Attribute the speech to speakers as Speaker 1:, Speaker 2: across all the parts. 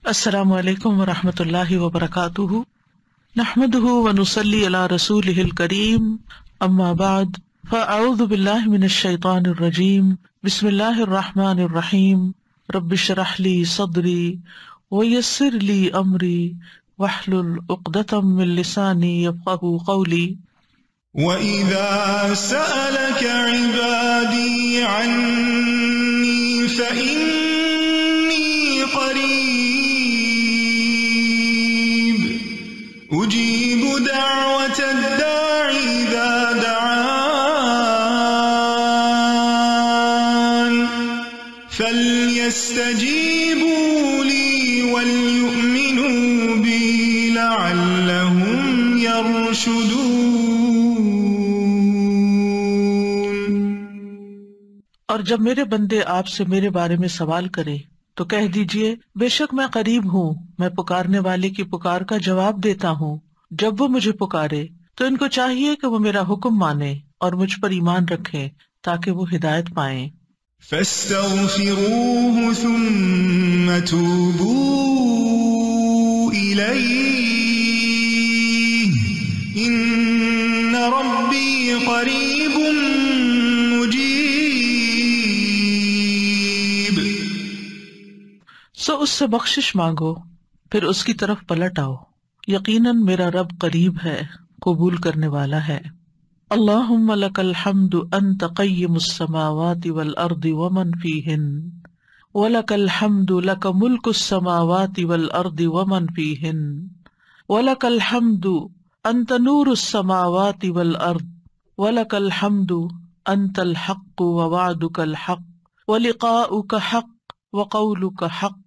Speaker 1: السلام علیکم ورحمۃ اللہ وبرکاتہ، نحمده ونصلی علی رسولہ الکریم، اما بعد فاعوذ باللہ من الشیطان الرجیم، بسم اللہ الرحمن الرحیم، رب اشرح لی صدری ویسر لی امری واحلل عقدۃ من لسانی یفقہوا قولی۔
Speaker 2: وَإِذَا سَأَلَكَ عِبَادِي عَنِّي فَإِنِّي قَرِيبٌ أُجِيبُ دَعْوَةَ الدَّاعِ إِذَا دَعَانِ فَلْيَسْتَجِيبُوا لِي وَلْيُؤْمِنُوا بِي لَعَلَّهُمْ يَرْشُدُونَ۔
Speaker 1: اور جب میرے بندے آپ سے میرے بارے میں سوال کریں تو کہہ دیجئے، بے شک میں قریب ہوں، میں پکارنے والے کی پکار کا جواب دیتا ہوں۔ جب وہ مجھے پکارے تو ان کو چاہیے کہ وہ میرا حکم مانیں اور مجھ پر ایمان رکھیں تاکہ وہ ہدایت پائیں۔
Speaker 2: فَاسْتَغْفِرُوهُ ثُمَّ تُوبُوا إِلَيْهِ إِنَّ رَبِّي قَرِيبٌ مُجِيبٌ۔
Speaker 1: سو اس سے بخشش مانگو، پھر اس کی طرف پلٹ آؤ، یقیناً میرا رب قریب ہے، قبول کرنے والا ہے۔ اللہم لک الحمد انت قیم السماوات والارض ومن فیہن، ولک الحمد لک ملک السماوات والارض ومن فیہن، ولک الحمد انت نور السماوات والارض، ولک الحمد انت الحق ووعدک الحق ولقاؤک حق وقولک حق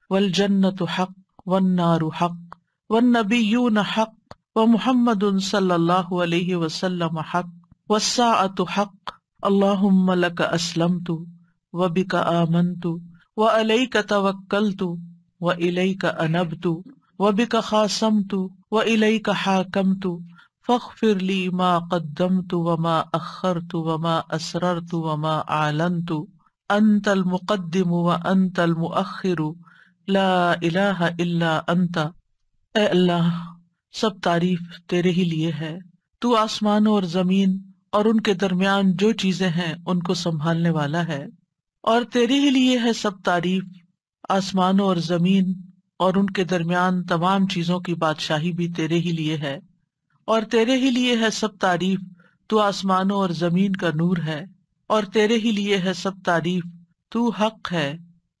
Speaker 1: والجنة حق والنار حق والنبیون حق ومحمد صلی اللہ علیہ وسلم حق والساعة حق۔ اللہم لک اسلمت وبک آمنت وعلیک توکلت وإلیک انبت وبک خاصمت وإلیک حاکمت فاغفر لی ما قدمت وما اخرت وما اسررت وما اعلنت انت المقدم وانت المؤخر لا الہ الا انت۔ اے اللہ، سب تعریف تیرے ہی لیے ہے، تو آسمانوں اور زمین اور ان کے درمیان جو چیزیں ہیں ان کو سنبھالنے والا ہے، اور تیرے ہی لیے ہے سب تعریف، آسمانوں اور زمین اور ان کے درمیان تمام چیزوں کی بادشاہی بھی تیرے ہی لیے ہے، اور تیرے ہی لیے ہے سب تعریف، تو آسمانوں اور زمین کا نور ہے، اور تیرے ہی لیے ہے سب تعریف، تو حق ہے،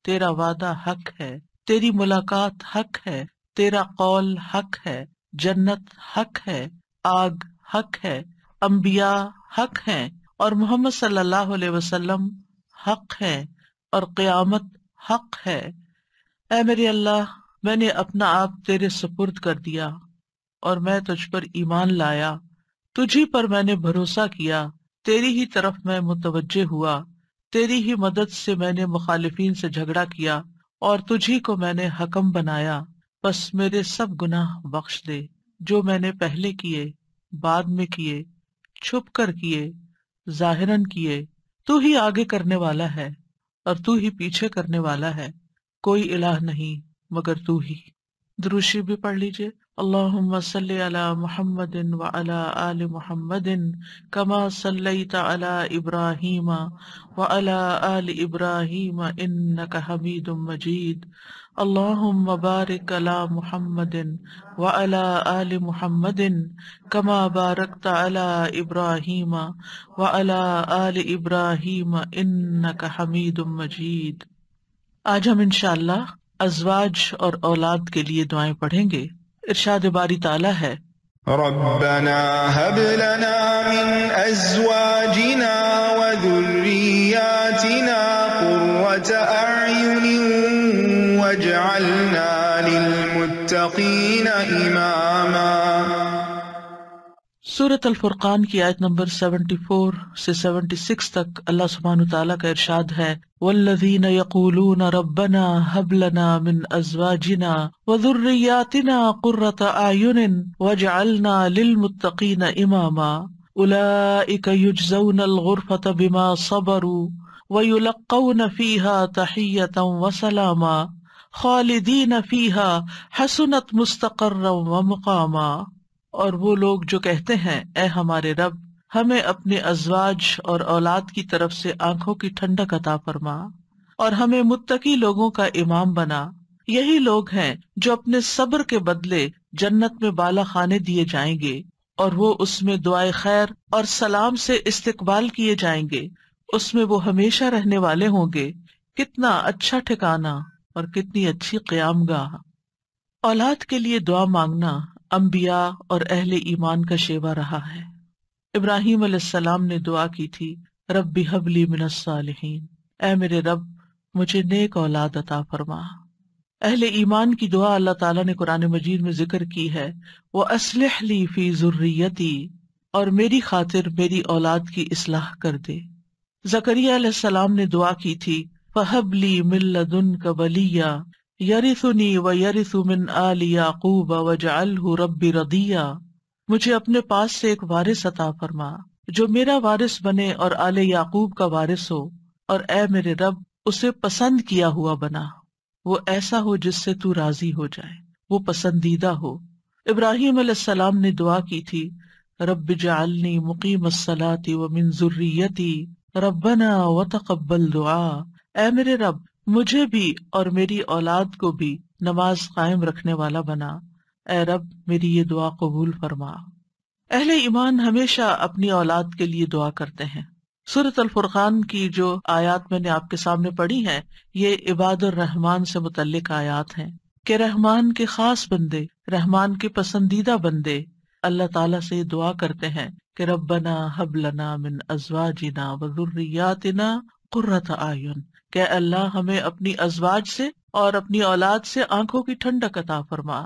Speaker 1: تیرا وعدہ حق ہے، تیری ملاقات حق ہے، تیرا قول حق ہے، جنت حق ہے، آگ حق ہے، انبیاء حق ہیں، اور محمد صلی اللہ علیہ وسلم حق ہے، اور قیامت حق ہے۔ اے میرے اللہ، میں نے اپنا آپ تیرے سپرد کر دیا اور میں تجھ پر ایمان لایا، تجھی پر میں نے بھروسہ کیا، تیری ہی طرف میں متوجہ ہوا، تیری ہی مدد سے میں نے مخالفین سے جھگڑا کیا اور تجھی کو میں نے حکم بنایا، بس میرے سب گناہ بخش دے جو میں نے پہلے کیے، بعد میں کیے، چھپ کر کیے، ظاہراً کیے۔ تو ہی آگے کرنے والا ہے اور تو ہی پیچھے کرنے والا ہے، کوئی الہ نہیں مگر تو ہی۔ دروشی بھی پڑھ لیجئے۔ اللہم صلی علی محمد وعلی آل محمد کما صلیت علی ابراہیم وعلی آل ابراہیم انک حمید مجید۔ اللہم بارک علی محمد وعلی آل محمد کما بارکت علی ابراہیم وعلی آل ابراہیم انک حمید مجید۔ آج ہم انشاءاللہ ازواج اور اولاد کے لیے دعائیں پڑھیں گے۔ ارشاد باری تعالیٰ ہے،
Speaker 2: ربنا هب لنا من ازواجنا وذرياتنا قرة اعين واجعلنا للمتقين اماما۔
Speaker 1: سورۃ الفرقان کی آیت نمبر 74 سے 76 تک اللہ سبحانہ تعالیٰ کا ارشاد ہے، والذین یقولون ربنا هب لنا من ازواجنا وذریاتنا قرۃ اعین واجعلنا للمتقین اماما اولئک یجزون الغرفۃ بما صبروا ویلقون فیہا تحیۃ وسلاما خالدین فیہا حسنت مستقرا ومقاما، اور وہ لوگ جو کہتے ہیں اے ہمارے رب ہمیں اپنے ازواج اور اولاد کی طرف سے آنکھوں کی ٹھنڈک عطا فرما اور ہمیں متقی لوگوں کا امام بنا، یہی لوگ ہیں جو اپنے صبر کے بدلے جنت میں بالا خانے دیے جائیں گے اور وہ اس میں دعائے خیر اور سلام سے استقبال کیے جائیں گے، اس میں وہ ہمیشہ رہنے والے ہوں گے۔ کتنا اچھا ٹھکانہ اور کتنی اچھی قیام گاہ۔ اولاد کے لیے دعا مانگنا انبیاء اور اہل ایمان کا شیوا رہا ہے۔ ابراہیم علیہ السلام نے دعا کی تھی، رب ہب لی من الصالحین، اے میرے رب مجھے نیک اولاد عطا فرما۔ اہل ایمان کی دعا اللہ تعالیٰ نے قرآن مجید میں ذکر کی ہے، وَأَصْلِحْ لِي فِي ذُرِّيَّتِي، اور میری خاطر میری اولاد کی اصلاح کر دے۔ زکریا علیہ السلام نے دعا کی تھی، فَهَبْ لِي مِن لَّدُنْكَ وَلِيًّا يَرِثُنِي وَيَرِثُ مِنْ آلِ يَعْقُوبَ وَاجْعَلْهُ رَبِّ رَضِيًّا، مجھے اپنے پاس سے ایک وارث عطا فرما جو میرا وارث بنے اور آل یعقوب کا وارث ہو، اور اے میرے رب اسے پسند کیا ہوا بنا، وہ ایسا ہو جس سے تو راضی ہو جائے، وہ پسندیدہ ہو۔ ابراہیم علیہ السلام نے دعا کی تھی، رب اجعلنی مقیم الصلاۃ ومن ذریتی ربنا وتقبل دعا، اے میرے رب مجھے بھی اور میری اولاد کو بھی نماز قائم رکھنے والا بنا، اے رب میری یہ دعا قبول فرما۔ اہل ایمان ہمیشہ اپنی اولاد کے لیے دعا کرتے ہیں۔ سورۃ الفرقان کی جو آیات میں نے آپ کے سامنے پڑھی ہیں، یہ عباد الرحمن سے متعلق آیات ہیں کہ رحمان کے خاص بندے، رحمان کے پسندیدہ بندے اللہ تعالیٰ سے یہ دعا کرتے ہیں کہ ربنا ہب لنا من ازواجنا وذریاتنا قرۃ اعین، کہ اللہ ہمیں اپنی ازواج سے اور اپنی اولاد سے آنکھوں کی ٹھنڈک عطا فرما۔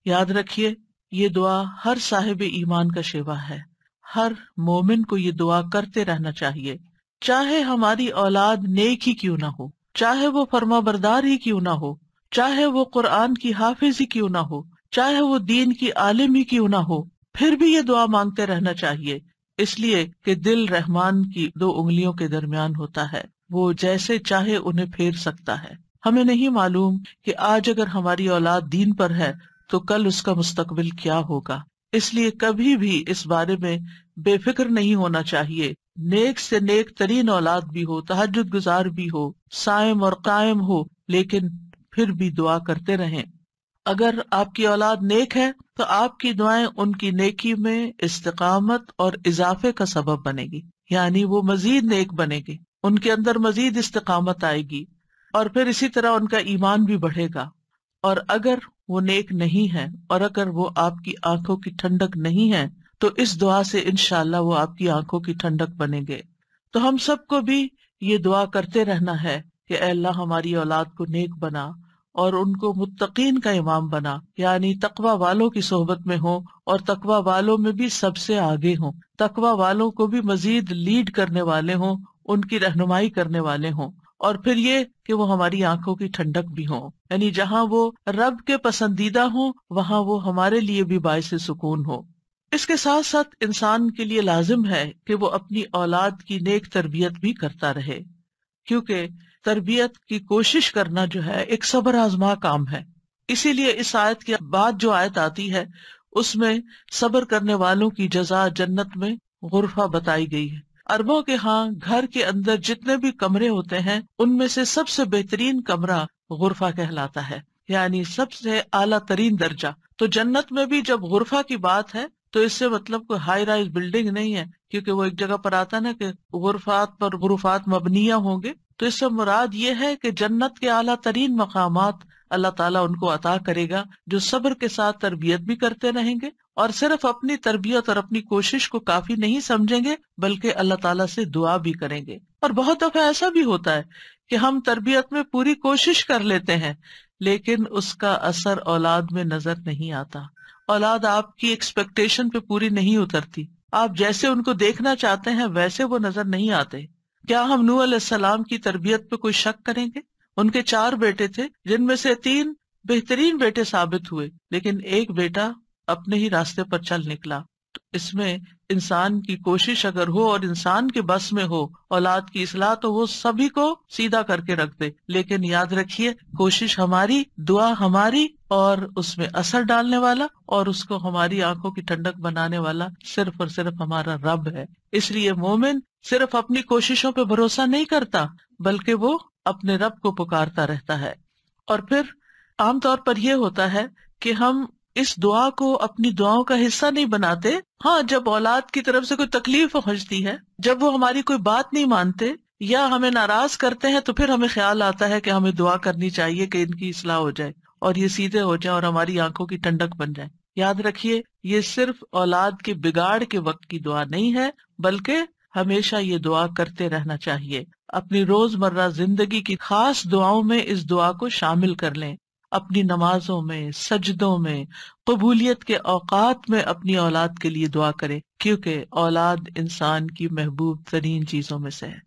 Speaker 1: یاد رکھیے یہ دعا ہر صاحب ایمان کا شیوا ہے، ہر مومن کو یہ دعا کرتے رہنا چاہیے، چاہے ہماری اولاد نیک ہی کیوں نہ ہو، چاہے وہ فرما بردار ہی کیوں نہ ہو، چاہے وہ قرآن کی حافظ ہی کیوں نہ ہو، چاہے وہ دین کی عالم ہی کیوں نہ ہو، پھر بھی یہ دعا مانگتے رہنا چاہیے، اس لیے کہ دل رحمان کی دو انگلیوں کے درمیان ہوتا ہے، وہ جیسے چاہے انہیں پھیر سکتا ہے۔ ہمیں نہیں معلوم کہ آج اگر ہماری اولاد دین پر ہے تو کل اس کا مستقبل کیا ہوگا، اس لیے کبھی بھی اس بارے میں بے فکر نہیں ہونا چاہیے۔ نیک سے نیک ترین اولاد بھی ہو، تہجد گزار بھی ہو، صائم اور قائم ہو، لیکن پھر بھی دعا کرتے رہیں۔ اگر آپ کی اولاد نیک ہے تو آپ کی دعائیں ان کی نیکی میں استقامت اور اضافے کا سبب بنے گی، یعنی وہ مزید نیک بنے گی، ان کے اندر مزید استقامت آئے گی، اور پھر اسی طرح ان کا ایمان بھی بڑھے گا۔ اور اگر وہ نیک نہیں ہے اور اگر وہ آپ کی آنکھوں کی ٹھنڈک نہیں ہے تو اس دعا سے انشاءاللہ وہ آپ کی آنکھوں کی ٹھنڈک بنیں گے۔ تو ہم سب کو بھی یہ دعا کرتے رہنا ہے کہ اے اللہ ہماری اولاد کو نیک بنا اور ان کو متقین کا امام بنا، یعنی تقوی والوں کی صحبت میں ہوں اور تقوی والوں میں بھی سب سے آگے ہوں، تقوی والوں کو بھی مزید لیڈ کرنے والے ہوں، ان کی رہنمائی کرنے والے ہوں، اور پھر یہ کہ وہ ہماری آنکھوں کی ٹھنڈک بھی ہوں، یعنی جہاں وہ رب کے پسندیدہ ہوں وہاں وہ ہمارے لیے بھی باعث سکون ہو۔ اس کے ساتھ ساتھ انسان کے لیے لازم ہے کہ وہ اپنی اولاد کی نیک تربیت بھی کرتا رہے، کیونکہ تربیت کی کوشش کرنا جو ہے ایک صبر آزما کام ہے۔ اسی لیے اس آیت کے بعد جو آیت آتی ہے اس میں صبر کرنے والوں کی جزا جنت میں غرفہ بتائی گئی ہے۔ عربوں کے ہاں گھر کے اندر جتنے بھی کمرے ہوتے ہیں ان میں سے سب سے بہترین کمرہ غرفہ کہلاتا ہے، یعنی سب سے اعلیٰ ترین درجہ۔ تو جنت میں بھی جب غرفہ کی بات ہے تو اس سے مطلب کوئی ہائی رائز بلڈنگ نہیں ہے، کیونکہ وہ ایک جگہ پر آتا نا کہ غرفات پر غرفات مبنیہ ہوں گے، تو اس سے مراد یہ ہے کہ جنت کے اعلیٰ ترین مقامات اللہ تعالیٰ ان کو عطا کرے گا جو صبر کے ساتھ تربیت بھی کرتے رہیں گے اور صرف اپنی تربیت اور اپنی کوشش کو کافی نہیں سمجھیں گے بلکہ اللہ تعالیٰ سے دعا بھی کریں گے۔ اور بہت دفعہ ایسا بھی ہوتا ہے کہ ہم تربیت میں پوری کوشش کر لیتے ہیں لیکن اس کا اثر اولاد میں نظر نہیں آتا، اولاد آپ کی ایکسپیکٹیشن پہ پوری نہیں اترتی، آپ جیسے ان کو دیکھنا چاہتے ہیں ویسے وہ نظر نہیں آتے۔ کیا ہم نوح علیہ السلام کی تربیت پہ کوئی شک کریں گے؟ ان کے 4 بیٹے تھے جن میں سے 3 بہترین بیٹے ثابت ہوئے، لیکن ایک بیٹا اپنے ہی راستے پر چل نکلا۔ تو اس میں انسان کی کوشش اگر ہو اور انسان کے بس میں ہو اولاد کی اصلاح تو وہ سبھی کو سیدھا کر کے رکھ دے، لیکن یاد رکھیے کوشش ہماری، دعا ہماری، اور اس میں اثر ڈالنے والا اور اس کو ہماری آنکھوں کی ٹھنڈک بنانے والا صرف اور صرف ہمارا رب ہے۔ اس لیے مومن صرف اپنی کوششوں پہ بھروسہ نہیں کرتا بلکہ وہ اپنے رب کو پکارتا رہتا ہے۔ اور پھر عام طور پر یہ ہوتا ہے کہ ہم اس دعا کو اپنی دعاؤں کا حصہ نہیں بناتے۔ ہاں، جب اولاد کی طرف سے کوئی تکلیف پہنچتی ہے، جب وہ ہماری کوئی بات نہیں مانتے یا ہمیں ناراض کرتے ہیں، تو پھر ہمیں خیال آتا ہے کہ ہمیں دعا کرنی چاہیے کہ ان کی اصلاح ہو جائے اور یہ سیدھے ہو جائیں اور ہماری آنکھوں کی ٹھنڈک بن جائے۔ یاد رکھیے یہ صرف اولاد کے بگاڑ کے وقت کی دعا نہیں ہے بلکہ ہمیشہ یہ دعا کرتے رہنا چاہیے۔ اپنی روزمرہ زندگی کی خاص دعاؤں میں اس دعا کو شامل کر لیں، اپنی نمازوں میں، سجدوں میں، قبولیت کے اوقات میں اپنی اولاد کے لیے دعا کریں، کیونکہ اولاد انسان کی محبوب ترین چیزوں میں سے ہے۔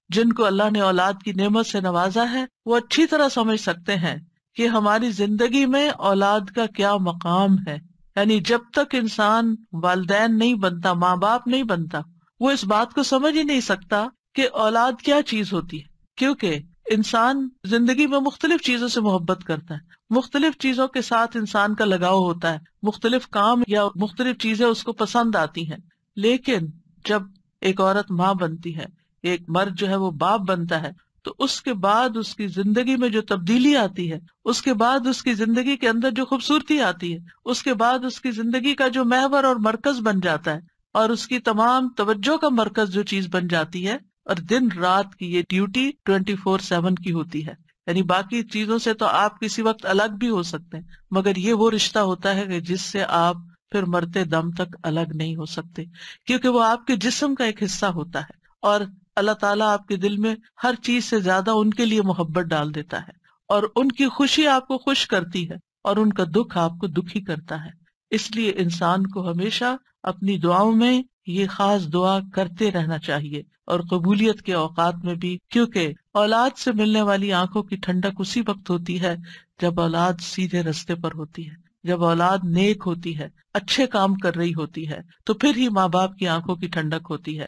Speaker 1: جن کو اللہ نے اولاد کی نعمت سے نوازا ہے وہ اچھی طرح سمجھ سکتے ہیں کہ ہماری زندگی میں اولاد کا کیا مقام ہے۔ یعنی جب تک انسان والدین نہیں بنتا، ماں باپ نہیں بنتا، وہ اس بات کو سمجھ ہی نہیں سکتا کہ اولاد کیا چیز ہوتی ہے، کیونکہ انسان زندگی میں مختلف چیزوں سے محبت کرتا ہے، مختلف چیزوں کے ساتھ انسان کا لگاؤ ہوتا ہے، مختلف کام یا مختلف چیزیں اس کو پسند آتی ہیں، لیکن جب ایک عورت ماں بنتی ہے، ایک مرد جو ہے وہ باپ بنتا ہے، تو اس کے بعد اس کی زندگی میں جو تبدیلی آتی ہے، اس کے بعد اس کی زندگی کے اندر جو خوبصورتی آتی ہے، اس کے بعد اس کی زندگی کا جو محور اور مرکز بن جاتا ہے اور اس کی تمام توجہ کا مرکز جو چیز بن جاتی ہے، اور دن رات کی یہ ڈیوٹی 24/7 کی ہوتی ہے۔ یعنی باقی چیزوں سے تو آپ کسی وقت الگ بھی ہو سکتے ہیں، مگر یہ وہ رشتہ ہوتا ہے کہ جس سے آپ پھر مرتے دم تک الگ نہیں ہو سکتے، کیونکہ وہ آپ کے جسم کا ایک حصہ ہوتا ہے، اور اللہ تعالیٰ آپ کے دل میں ہر چیز سے زیادہ ان کے لیے محبت ڈال دیتا ہے، اور ان کی خوشی آپ کو خوش کرتی ہے اور ان کا دکھ آپ کو دکھی کرتا ہے۔ اس لیے انسان کو ہمیشہ اپنی دعاؤں میں یہ خاص دعا کرتے رہنا چاہیے، اور قبولیت کے اوقات میں بھی، کیونکہ اولاد سے ملنے والی آنکھوں کی ٹھنڈک اسی وقت ہوتی ہے جب اولاد سیدھے رستے پر ہوتی ہے، جب اولاد نیک ہوتی ہے، اچھے کام کر رہی ہوتی ہے، تو پھر ہی ماں باپ کی آنکھوں کی ٹھنڈک ہوتی ہے۔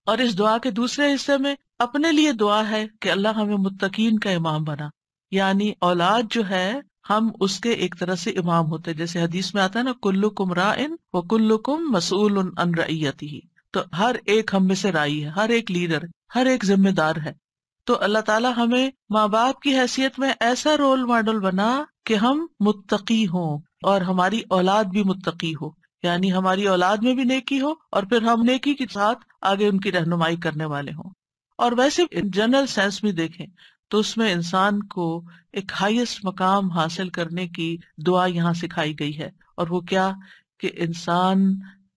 Speaker 1: اور اس دعا کے دوسرے حصے میں اپنے لیے دعا ہے کہ اللہ ہمیں متقین کا امام بنا، یعنی اولاد جو ہے ہم اس کے ایک طرح سے امام ہوتے ہیں، جیسے حدیث میں آتا ہے نا، کلکم راعٍ وکلکم مسئول عن رعیتہ، تو ہر ایک ہم میں سے رائی ہے، ہر ایک لیڈر، ہر ایک ذمہ دار ہے۔ تو اللہ تعالیٰ ہمیں ماں باپ کی حیثیت میں ایسا رول ماڈل بنا کہ ہم متقی ہوں اور ہماری اولاد بھی متقی ہو، یعنی ہماری اولاد میں بھی نیکی ہو اور پھر ہم نیکی کے ساتھ آگے ان کی رہنمائی کرنے والے ہوں۔ اور ویسے جنرل سینس بھی دیکھیں تو اس میں انسان کو ایک ہائیسٹ مقام حاصل کرنے کی دعا یہاں سکھائی گئی ہے، اور وہ کیا کہ انسان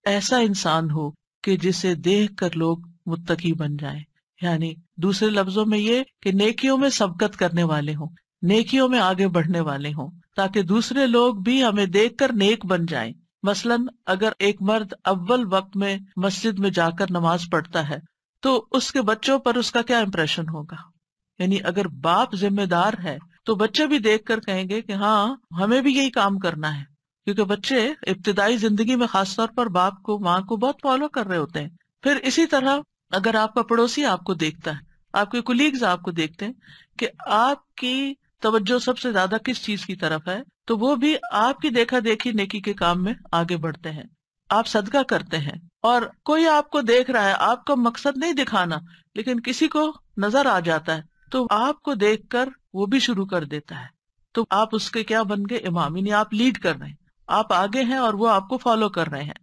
Speaker 1: ایسا انسان ہو کہ جسے دیکھ کر لوگ متقی بن جائیں، یعنی دوسرے لفظوں میں یہ کہ نیکیوں میں سبقت کرنے والے ہوں، نیکیوں میں آگے بڑھنے والے ہوں، تاکہ دوسرے لوگ بھی ہمیں دیکھ کر نیک بن جائیں۔ مثلاً اگر ایک مرد اول وقت میں مسجد میں جا کر نماز پڑھتا ہے تو اس کے بچوں پر اس کا کیا امپریشن ہوگا؟ یعنی اگر باپ ذمہ دار ہے تو بچے بھی دیکھ کر کہیں گے کہ ہاں ہمیں بھی یہی کام کرنا ہے، کیونکہ بچے ابتدائی زندگی میں خاص طور پر باپ کو، ماں کو بہت فالو کر رہے ہوتے ہیں۔ پھر اسی طرح اگر آپ کا پڑوسی آپ کو دیکھتا ہے، آپ کے کولیگز آپ کو دیکھتے ہیں کہ آپ کی توجہ سب سے زیادہ کس چیز کی طرف ہے، تو وہ بھی آپ کی دیکھا دیکھی نیکی کے کام میں آگے بڑھتے ہیں۔ آپ صدقہ کرتے ہیں اور کوئی آپ کو دیکھ رہا ہے، آپ کا مقصد نہیں دکھانا، لیکن کسی کو نظر آ جاتا ہے تو آپ کو دیکھ کر وہ بھی شروع کر دیتا ہے، تو آپ اس کے کیا بن گئے؟ امام، یعنی آپ لیڈ کر رہے ہیں، آپ آگے ہیں اور وہ آپ کو فالو کر رہے ہیں۔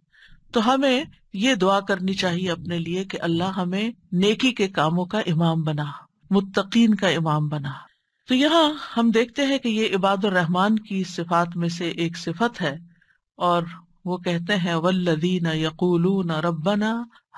Speaker 1: تو ہمیں یہ دعا کرنی چاہیے اپنے لیے کہ اللہ ہمیں نیکی کے کاموں کا امام بنا، متقین کا امام بنا۔ تو یہاں ہم دیکھتے ہیں کہ یہ عباد الرحمن کی صفات میں سے ایک صفت ہے، اور وہ کہتے ہیں والذین یقولون ربنا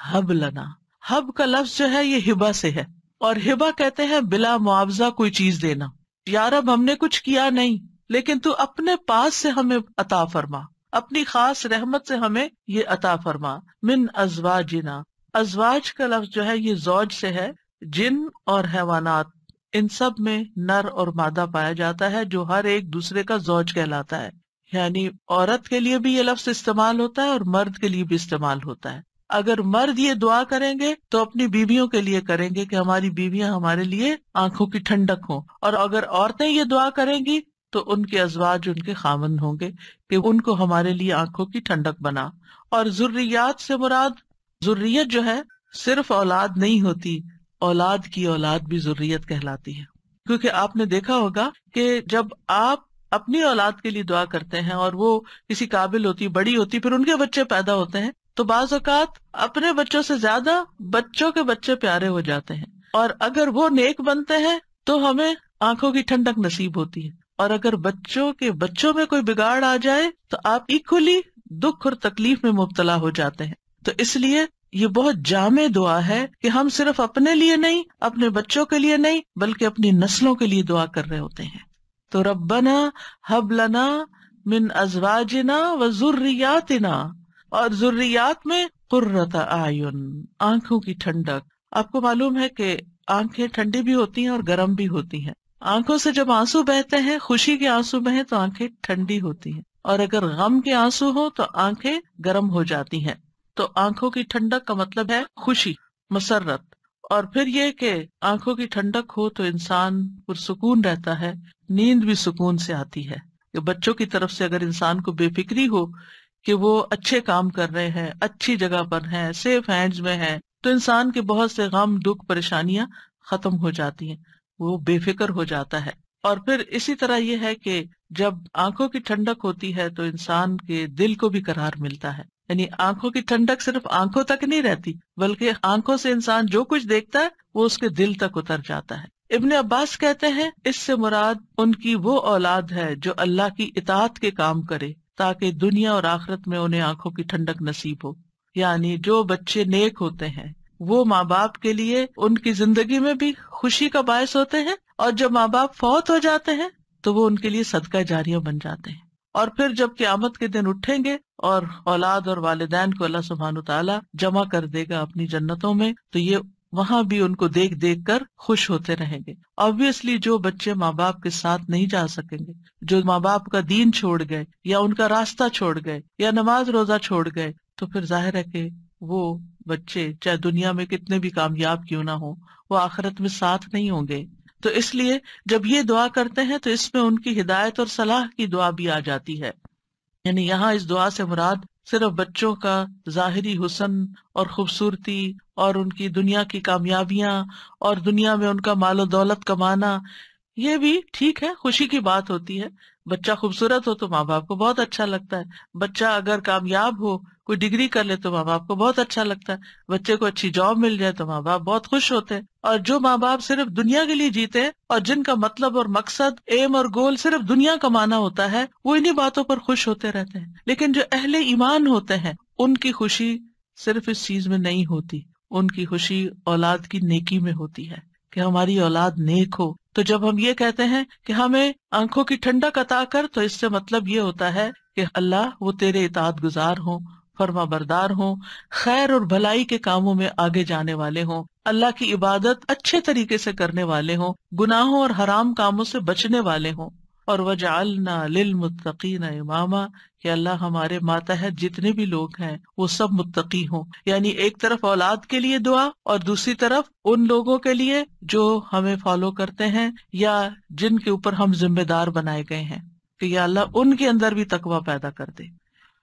Speaker 1: ہب لنا۔ ہب کا لفظ جو ہے یہ ہبہ سے ہے، اور ہبہ کہتے ہیں بلا معاوضہ کوئی چیز دینا۔ یا رب ہم نے کچھ کیا نہیں، لیکن تو اپنے پاس سے ہمیں عطا فرما، اپنی خاص رحمت سے ہمیں یہ عطا فرما۔ من ازواجنا، ازواج کا لفظ جو ہے یہ زوج سے ہے، جن اور حیوانات ان سب میں نر اور مادہ پایا جاتا ہے جو ہر ایک دوسرے کا زوج کہلاتا ہے، یعنی عورت کے لیے بھی یہ لفظ استعمال ہوتا ہے اور مرد کے لیے بھی استعمال ہوتا ہے. اگر مرد یہ دعا کریں گے تو اپنی بیویوں کے لیے کریں گے کہ ہماری بیویاں ہمارے لیے آنکھوں کی ٹھنڈک ہوں، اور اگر عورتیں یہ دعا کریں گی تو ان کے ازواج ان کے خاوند ہوں گے کہ ان کو ہمارے لیے آنکھوں کی ٹھنڈک بنا. اور ذریات سے مراد ذریت جو ہے صرف اولاد نہیں ہوتی، اولاد کی اولاد بھی ذریت کہلاتی ہے. کیونکہ آپ نے دیکھا ہوگا کہ جب آپ اپنی اولاد کے لیے دعا کرتے ہیں اور وہ کسی قابل ہوتی، بڑی ہوتی، پھر ان کے بچے پیدا ہوتے ہیں، تو بعض اوقات اپنے بچوں سے زیادہ بچوں کے بچے پیارے ہو جاتے ہیں، اور اگر وہ نیک بنتے ہیں تو ہمیں آنکھوں کی ٹھنڈک نصیب ہوتی ہے، اور اگر بچوں کے بچوں میں کوئی بگاڑ آ جائے تو آپ ایکولی دکھ اور تکلیف میں مبتلا ہو جاتے ہیں. تو اس لیے یہ بہت جامع دعا ہے کہ ہم صرف اپنے لیے نہیں، اپنے بچوں کے لیے نہیں، بلکہ اپنی نسلوں کے لیے دعا کر رہے ہوتے ہیں. تو ربنا ہب لنا من ازواجنا و ذریاتنا، اور ذریات میں قرۃ اعین، آنکھوں کی ٹھنڈک. آپ کو معلوم ہے کہ آنکھیں ٹھنڈی بھی ہوتی ہیں اور گرم بھی ہوتی ہیں. آنکھوں سے جب آنسو بہتے ہیں، خوشی کے آنسو بہیں تو آنکھیں ٹھنڈی ہوتی ہیں، اور اگر غم کے آنسو ہو تو آنکھیں گرم ہو جاتی ہیں. تو آنکھوں کی ٹھنڈک کا مطلب ہے خوشی، مسرت. اور پھر یہ کہ آنکھوں کی ٹھنڈک ہو تو انسان پرسکون رہتا ہے، نیند بھی سکون سے آتی ہے. کہ بچوں کی طرف سے اگر انسان کو بے فکری ہو کہ وہ اچھے کام کر رہے ہیں، اچھی جگہ پر ہیں، سیف ہینڈز میں ہیں، تو انسان کے بہت سے غم، دکھ، پریشانیاں ختم ہو جاتی ہیں، وہ بے فکر ہو جاتا ہے. اور پھر اسی طرح یہ ہے کہ جب آنکھوں کی ٹھنڈک ہوتی ہے تو انسان کے دل کو بھی قرار ملتا ہے. یعنی آنکھوں کی ٹھنڈک صرف آنکھوں تک نہیں رہتی، بلکہ آنکھوں سے انسان جو کچھ دیکھتا ہے وہ اس کے دل تک اتر جاتا ہے. ابن عباس کہتے ہیں اس سے مراد ان کی وہ اولاد ہے جو اللہ کی اطاعت کے کام کرے تاکہ دنیا اور آخرت میں انہیں آنکھوں کی ٹھنڈک نصیب ہو. یعنی جو بچے نیک ہوتے ہیں وہ ماں باپ کے لیے ان کی زندگی میں بھی خوشی کا باعث ہوتے ہیں، اور جب ماں باپ فوت ہو جاتے ہیں تو وہ ان کے لیے صدقہ جاریہ بن جاتے ہیں. اور پھر جب قیامت کے دن اٹھیں گے اور اولاد اور والدین کو اللہ سبحانہ وتعالی جمع کر دے گا اپنی جنتوں میں، تو یہ وہاں بھی ان کو دیکھ دیکھ کر خوش ہوتے رہیں گے. آبویسلی جو بچے ماں باپ کے ساتھ نہیں جا سکیں گے، جو ماں باپ کا دین چھوڑ گئے یا ان کا راستہ چھوڑ گئے یا نماز روزہ چھوڑ گئے، تو پھر ظاہر ہے کہ وہ بچے چاہے دنیا میں کتنے بھی کامیاب کیوں نہ ہوں، وہ آخرت میں ساتھ نہیں ہوں گے. تو اس لیے جب یہ دعا کرتے ہیں تو اس میں ان کی ہدایت اور صلاح کی دعا بھی آ جاتی ہے. یعنی یہاں اس دعا سے مراد صرف بچوں کا ظاہری حسن اور خوبصورتی اور ان کی دنیا کی کامیابیاں اور دنیا میں ان کا مال و دولت کمانا، یہ بھی ٹھیک ہے، خوشی کی بات ہوتی ہے. بچہ خوبصورت ہو تو ماں باپ کو بہت اچھا لگتا ہے، بچہ اگر کامیاب ہو، کوئی ڈگری کر لے تو ماں باپ کو بہت اچھا لگتا ہے، بچے کو اچھی جاب مل جائے تو ماں باپ بہت خوش ہوتے ہیں. اور جو ماں باپ صرف دنیا کے لیے جیتے ہیں اور جن کا مطلب اور مقصد، ایم اور گول صرف دنیا کمانا ہوتا ہے، وہ انہی باتوں پر خوش ہوتے رہتے ہیں. لیکن جو اہل ایمان ہوتے ہیں ان کی خوشی صرف اس چیز میں نہیں ہوتی، ان کی خوشی اولاد کی نیکی میں ہوتی ہے کہ ہماری اولاد نیک ہو. تو جب ہم یہ کہتے ہیں کہ ہمیں آنکھوں کی ٹھنڈک عطا کر، تو اس سے مطلب یہ ہوتا ہے کہ اللہ وہ تیرے اطاعت گزار ہوں، فرما بردار ہوں، خیر اور بھلائی کے کاموں میں آگے جانے والے ہوں، اللہ کی عبادت اچھے طریقے سے کرنے والے ہوں، گناہوں اور حرام کاموں سے بچنے والے ہوں. اور وجعلنا للمتقین اماما، کہ اللہ ہمارے ماتحت جتنے بھی لوگ ہیں وہ سب متقی ہوں. یعنی ایک طرف اولاد کے لیے دعا اور دوسری طرف ان لوگوں کے لیے جو ہمیں فالو کرتے ہیں یا جن کے اوپر ہم ذمہ دار بنائے گئے ہیں، کہ یا اللہ ان کے اندر بھی تقویٰ پیدا کر دے.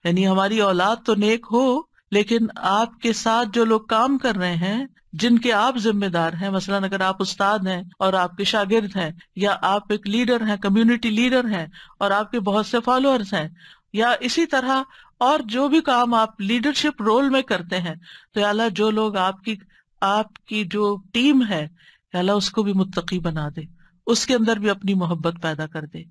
Speaker 1: یعنی ہماری اولاد تو نیک ہو، لیکن آپ کے ساتھ جو لوگ کام کر رہے ہیں، جن کے آپ ذمہ دار ہیں، مثلاً اگر آپ استاد ہیں اور آپ کے شاگرد ہیں، یا آپ ایک لیڈر ہیں، کمیونٹی لیڈر ہیں اور آپ کے بہت سے فالوورز ہیں، یا اسی طرح اور جو بھی کام آپ لیڈرشپ رول میں کرتے ہیں، تو یا اللہ جو لوگ آپ کی جو ٹیم ہے، یا اللہ اس کو بھی متقی بنا دے، اس کے اندر بھی اپنی محبت پیدا کر دے.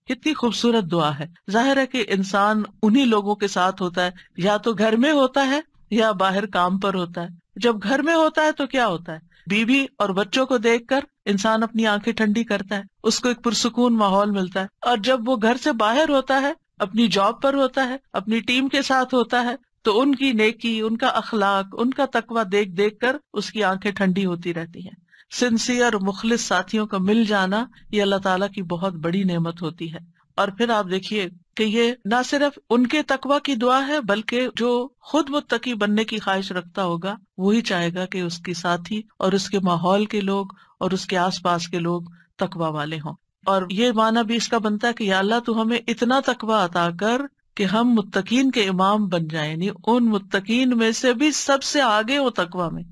Speaker 1: کتنی خوبصورت دعا ہے. ظاہر ہے کہ انسان انہی لوگوں کے ساتھ ہوتا ہے، یا تو گھر میں ہوتا ہے یا باہر کام پر ہوتا ہے. جب گھر میں ہوتا ہے تو کیا ہوتا ہے، بیوی اور بچوں کو دیکھ کر انسان اپنی آنکھیں ٹھنڈی کرتا ہے، اس کو ایک پرسکون ماحول ملتا ہے. اور جب وہ گھر سے باہر ہوتا ہے، اپنی جاب پر ہوتا ہے، اپنی ٹیم کے ساتھ ہوتا ہے، تو ان کی نیکی، ان کا اخلاق، ان کا تقویٰ دیکھ دیکھ کر اس کی آنکھیں ٹھنڈی ہوتی رہتی ہیں. سنسیئر مخلص ساتھیوں کا مل جانا یہ اللہ تعالیٰ کی بہت بڑی نعمت ہوتی ہے. اور پھر آپ دیکھیے کہ یہ نہ صرف ان کے تقوی کی دعا ہے بلکہ جو خود متقی بننے کی خواہش رکھتا ہوگا وہی چاہے گا کہ اس کے ساتھی اور اس کے ماحول کے لوگ اور اس کے آس پاس کے لوگ تقوی والے ہوں. اور یہ معنی بھی اس کا بنتا ہے کہ یا اللہ تو ہمیں اتنا تقوی عطا کر کہ ہم متقین کے امام بن جائیں، یعنی ان متقین میں سے بھی سب سے آگے ہو تقوی میں.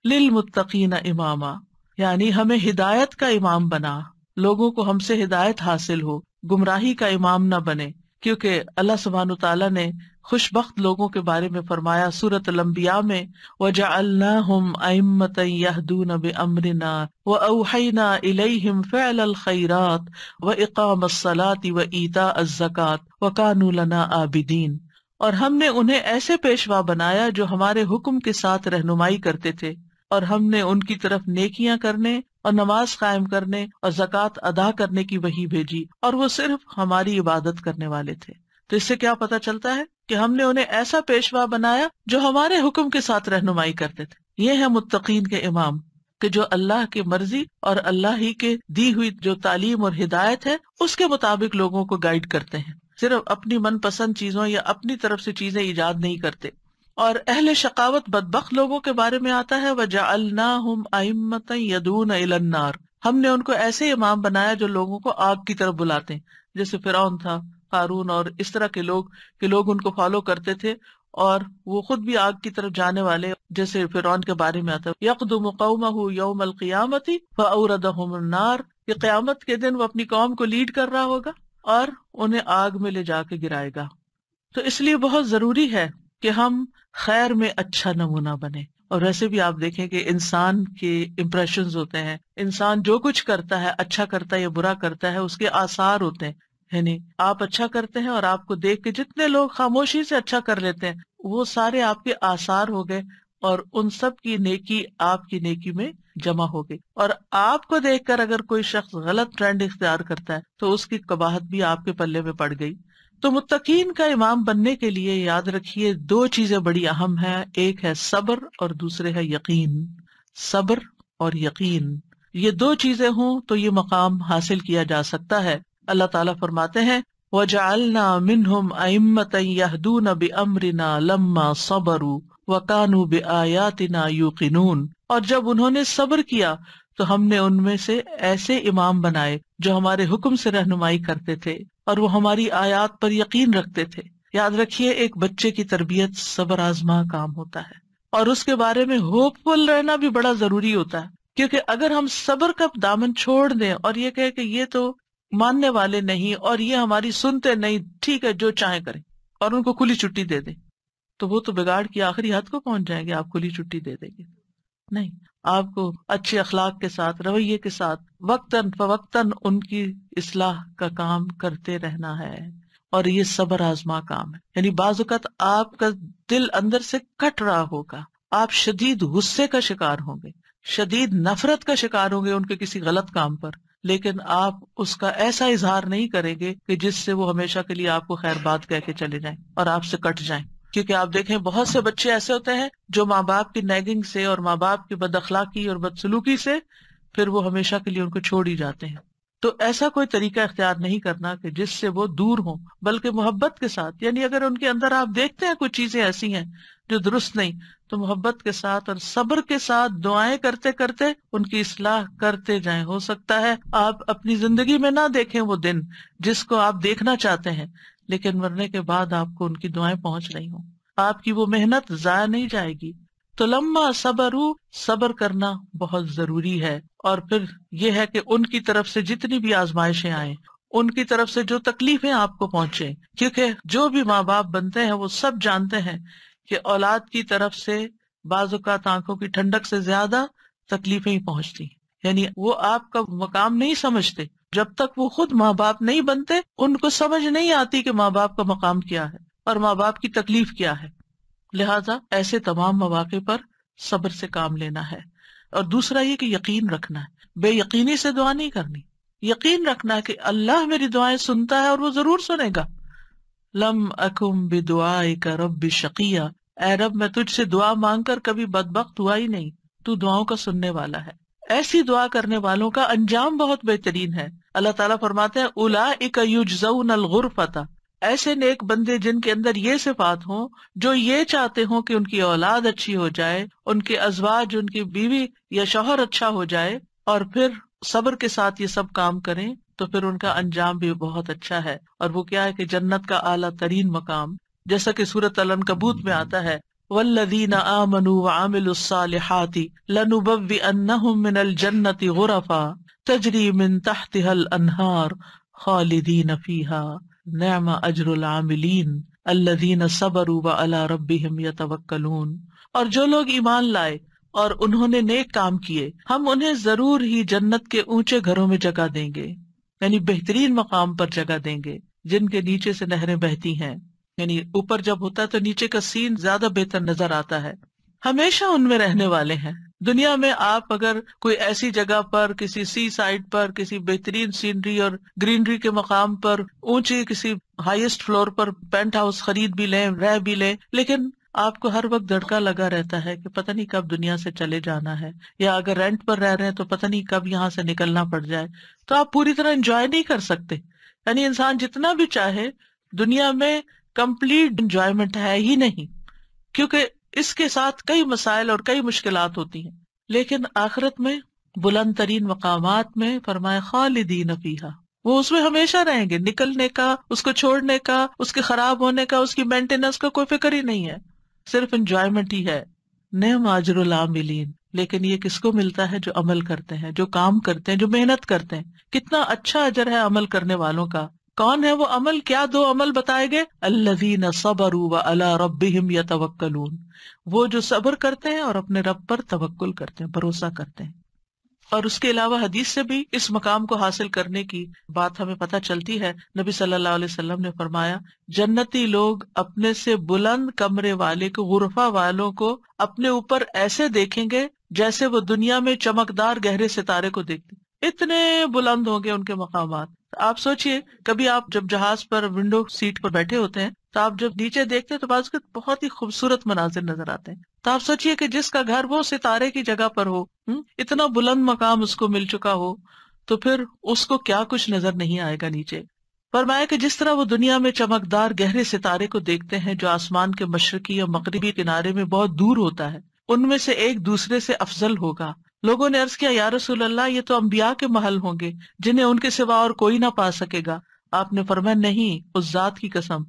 Speaker 1: للمتقین اماما، یعنی ہمیں ہدایت کا امام بنا، لوگوں کو ہم سے ہدایت حاصل ہو، گمراہی کا امام نہ بنے. کیونکہ اللہ سبحانہ وتعالیٰ نے خوش بخت لوگوں کے بارے میں فرمایا سورۃ الانبیاء میں، وَجَعَلْنَاهُمْ أَئِمَّةً يَهْدُونَ بِأَمْرِنَا وَأَوْحَيْنَا إِلَيْهِمْ فِعْلَ الْخَيْرَاتِ وَإِقَامَ الصَّلَاةِ وَإِيتَاءَ الزَّكَاةِ وَكَانُوا لَنَا عَابِدِينَ. اور ہم نے انہیں ایسے پیشوا بنایا جو ہمارے حکم کے ساتھ رہنمائی کرتے تھے، اور ہم نے ان کی طرف نیکیاں کرنے اور نماز قائم کرنے اور زکوٰۃ ادا کرنے کی وحی بھیجی، اور وہ صرف ہماری عبادت کرنے والے تھے. تو اس سے کیا پتہ چلتا ہے کہ ہم نے انہیں ایسا پیشوا بنایا جو ہمارے حکم کے ساتھ رہنمائی کرتے تھے. یہ ہے متقین کے امام کہ جو اللہ کی مرضی اور اللہ ہی کے دی ہوئی جو تعلیم اور ہدایت ہے اس کے مطابق لوگوں کو گائیڈ کرتے ہیں، صرف اپنی من پسند چیزوں یا اپنی طرف سے چیزیں ایجاد نہیں کرتے. اور اہل شقاوت بدبخت لوگوں کے بارے میں آتا ہے وَجَعَلْنَاهُمْ أَئِمَّةً يَدْعُونَ إِلَى النَّارِ، ہم نے ان کو ایسے امام بنایا جو لوگوں کو آگ کی طرف بلاتے ہیں، جیسے فرعون تھا، قارون اور اس طرح کے لوگ کہ لوگ ان کو فالو کرتے تھے اور وہ خود بھی آگ کی طرف جانے والے. جیسے فرعون کے بارے میں آتا ہے يَقْدُمُ قَوْمَهُ يَوْمَ الْقِيَامَةِ فَأَوْرَدَهُمُ النَّارِ، کہ قیامت کے دن وہ اپنی قوم کو لیڈ کر رہا ہوگا اور انہیں آگ میں لے جا کے گرائے گا. تو اس لیے بہت ضروری ہے کہ ہم خیر میں اچھا نمونہ بنے. اور ویسے بھی آپ دیکھیں کہ انسان کے امپریشنز ہوتے ہیں، انسان جو کچھ کرتا ہے اچھا کرتا ہے یا برا کرتا ہے اس کے آثار ہوتے ہیں. یعنی آپ اچھا کرتے ہیں اور آپ کو دیکھ کے جتنے لوگ خاموشی سے اچھا کر لیتے ہیں وہ سارے آپ کے آثار ہو گئے، اور ان سب کی نیکی آپ کی نیکی میں جمع ہو گئی. اور آپ کو دیکھ کر اگر کوئی شخص غلط ٹرینڈ اختیار کرتا ہے تو اس کی قباحت بھی آپ کے پلے میں پڑ گئی. تو متقین کا امام بننے کے لیے یاد رکھیے دو چیزیں بڑی اہم ہیں، ایک ہے صبر اور دوسرے ہے یقین. صبر اور یقین، یہ دو چیزیں ہوں تو یہ مقام حاصل کیا جا سکتا ہے. اللہ تعالیٰ فرماتے ہیں وَجَعَلْنَا مِنْهُمْ أَئِمَّةً يَهْدُونَ بِأَمْرِنَا لَمَّا صَبَرُوا وَكَانُوا بِآيَاتِنَا يُوقِنُونَ، اور جب انہوں نے صبر کیا تو ہم نے ان میں سے ایسے امام بنائے جو ہمارے حکم سے رہنمائی کرتے تھے اور وہ ہماری آیات پر یقین رکھتے تھے. یاد رکھیے ایک بچے کی تربیت صبر آزما کام ہوتا ہے، اور اس کے بارے میں ہوپ فل رہنا بھی بڑا ضروری ہوتا ہے. کیونکہ اگر ہم صبر کا دامن چھوڑ دیں اور یہ کہے کہ یہ تو ماننے والے نہیں اور یہ ہماری سنتے نہیں، ٹھیک ہے جو چاہیں کریں، اور ان کو کھلی چھٹی دے دیں، تو وہ تو بگاڑ کی آخری حد کو پہنچ جائیں گے. آپ کھلی چھٹی دے دیں گے نہیں، آپ کو اچھے اخلاق کے ساتھ رویے کے ساتھ وقتاً فوقتاً ان کی اصلاح کا کام کرتے رہنا ہے. اور یہ صبر آزما کام ہے. یعنی بعض اوقات آپ کا دل اندر سے کٹ رہا ہوگا، آپ شدید غصے کا شکار ہوں گے، شدید نفرت کا شکار ہوں گے ان کے کسی غلط کام پر، لیکن آپ اس کا ایسا اظہار نہیں کریں گے کہ جس سے وہ ہمیشہ کے لیے آپ کو خیر بات کہہ کے چلے جائیں اور آپ سے کٹ جائیں. کیونکہ آپ دیکھیں بہت سے بچے ایسے ہوتے ہیں جو ماں باپ کی نیگنگ سے اور ماں باپ کی بد اخلاقی اور بدسلوکی سے پھر وہ ہمیشہ کے لیے ان کو چھوڑ ہی جاتے ہیں. تو ایسا کوئی طریقہ اختیار نہیں کرنا کہ جس سے وہ دور ہوں، بلکہ محبت کے ساتھ. یعنی اگر ان کے اندر آپ دیکھتے ہیں کچھ چیزیں ایسی ہیں جو درست نہیں، تو محبت کے ساتھ اور صبر کے ساتھ دعائیں کرتے کرتے ان کی اصلاح کرتے جائیں. ہو سکتا ہے آپ اپنی زندگی میں نہ دیکھیں وہ دن جس کو آپ دیکھنا چاہتے ہیں، لیکن مرنے کے بعد آپ کو ان کی دعائیں پہنچ رہی ہوں، آپ کی وہ محنت ضائع نہیں جائے گی. تو لما صبروا، صبر کرنا بہت ضروری ہے. اور پھر یہ ہے کہ ان کی طرف سے جتنی بھی آزمائشیں آئیں، ان کی طرف سے جو تکلیفیں آپ کو پہنچیں، کیونکہ جو بھی ماں باپ بنتے ہیں وہ سب جانتے ہیں کہ اولاد کی طرف سے بعض اوقات آنکھوں کی ٹھنڈک سے زیادہ تکلیفیں ہی پہنچتی. یعنی وہ آپ کا مقام نہیں سمجھتے جب تک وہ خود ماں باپ نہیں بنتے. ان کو سمجھ نہیں آتی کہ ماں باپ کا مقام کیا ہے اور ماں باپ کی تکلیف کیا ہے. لہٰذا ایسے تمام مواقع پر صبر سے کام لینا ہے. اور دوسرا یہ کہ یقین رکھنا ہے، بے یقینی سے دعا نہیں کرنی. یقین رکھنا ہے کہ اللہ میری دعائیں سنتا ہے اور وہ ضرور سنے گا. لم اکم بدعائک رب شقیہ، اے رب میں تجھ سے دعا مانگ کر کبھی بدبخت ہوا ہی نہیں، تو دعاؤں کا سننے والا ہے. ایسی دعا کرنے والوں کا انجام بہت بہترین ہے. اللہ تعالیٰ فرماتے ہیں اولئک یجزون الغرفۃ، ایسے نیک بندے جن کے اندر یہ صفات ہوں، جو یہ چاہتے ہوں کہ ان کی اولاد اچھی ہو جائے، ان کے ازواج، ان کی بیوی یا شوہر اچھا ہو جائے، اور پھر صبر کے ساتھ یہ سب کام کریں، تو پھر ان کا انجام بھی بہت اچھا ہے۔ اور وہ کیا ہے کہ جنت کا اعلیٰ ترین مقام، جیسا کہ سورۃ العنکبوت میں آتا ہے، والذین آمنوا وعملوا الصالحات لنبوئنہم من الجنۃ غرفا تجری من تحتها الانہار خالدین فیہا نعم اجر العاملین الذین صبروا وعلی ربہم یتوکلون۔ اور جو لوگ ایمان لائے اور انہوں نے نیک کام کیے، ہم انہیں ضرور ہی جنت کے اونچے گھروں میں جگہ دیں گے، یعنی بہترین مقام پر جگہ دیں گے، جن کے نیچے سے نہریں بہتی ہیں۔ یعنی اوپر جب ہوتا ہے تو نیچے کا سین زیادہ بہتر نظر آتا ہے۔ ہمیشہ ان میں رہنے والے ہیں۔ دنیا میں آپ اگر کوئی ایسی جگہ پر، کسی سی سائڈ پر، کسی بہترین سینری اور گرینری کے مقام پر، اونچی کسی ہائیسٹ فلور پر پینٹ ہاؤس خرید بھی لیں، رہ بھی لیں، لیکن آپ کو ہر وقت دھڑکا لگا رہتا ہے کہ پتہ نہیں کب دنیا سے چلے جانا ہے، یا اگر رینٹ پر رہ رہے ہیں تو پتہ نہیں کب یہاں سے نکلنا پڑ جائے، تو آپ پوری طرح انجوائے نہیں کر سکتے۔ یعنی انسان جتنا بھی چاہے، دنیا میں کمپلیٹ انجوائمنٹ ہے ہی نہیں، کیونکہ اس کے ساتھ کئی مسائل اور کئی مشکلات ہوتی ہیں۔ لیکن آخرت میں بلند ترین مقامات میں فرمایا خالدین فیہا، وہ اس میں ہمیشہ رہیں گے، نکلنے کا، اس کو چھوڑنے کا، اس کے خراب ہونے کا، اس کی مینٹیننس کا کوئی فکر ہی نہیں ہے، صرف انجوائمنٹ ہی ہے۔ نعم اجر العاملین، لیکن یہ کس کو ملتا ہے؟ جو عمل کرتے ہیں، جو کام کرتے ہیں، جو محنت کرتے ہیں۔ کتنا اچھا اجر ہے عمل کرنے والوں کا۔ کون ہے وہ عمل؟ کیا دو عمل بتائے گئے؟ الذین صبروا وعلی ربہم یتوکلون، وہ جو صبر کرتے ہیں اور اپنے رب پر توکل کرتے ہیں، بھروسہ کرتے ہیں۔ اور اس کے علاوہ حدیث سے بھی اس مقام کو حاصل کرنے کی بات ہمیں پتہ چلتی ہے۔ نبی صلی اللہ علیہ وسلم نے فرمایا، جنتی لوگ اپنے سے بلند کمرے والے کو، غرفہ والوں کو اپنے اوپر ایسے دیکھیں گے جیسے وہ دنیا میں چمکدار گہرے ستارے کو دیکھتے، اتنے بلند ہوں گے ان کے مقامات۔ آپ سوچئے، کبھی آپ جب جہاز پر ونڈو سیٹ پر بیٹھے ہوتے ہیں تو آپ جب نیچے دیکھتے ہیں تو بعض اوقات بہت ہی خوبصورت مناظر نظر آتے ہیں۔ تو آپ سوچئے کہ جس کا گھر وہ ستارے کی جگہ پر ہو، اتنا بلند مقام اس کو مل چکا ہو، تو پھر اس کو کیا کچھ نظر نہیں آئے گا نیچے۔ فرمایا کہ جس طرح وہ دنیا میں چمکدار گہرے ستارے کو دیکھتے ہیں جو آسمان کے مشرقی یا مغربی کنارے میں بہت دور ہوتا ہے، ان میں سے ایک دوسرے سے افضل ہوگا۔ لوگوں نے عرض کیا، یا رسول اللہ، یہ تو انبیاء کے محل ہوں گے جنہیں ان کے سوا اور کوئی نہ پا سکے گا۔ آپ نے فرمایا، نہیں، اس ذات کی قسم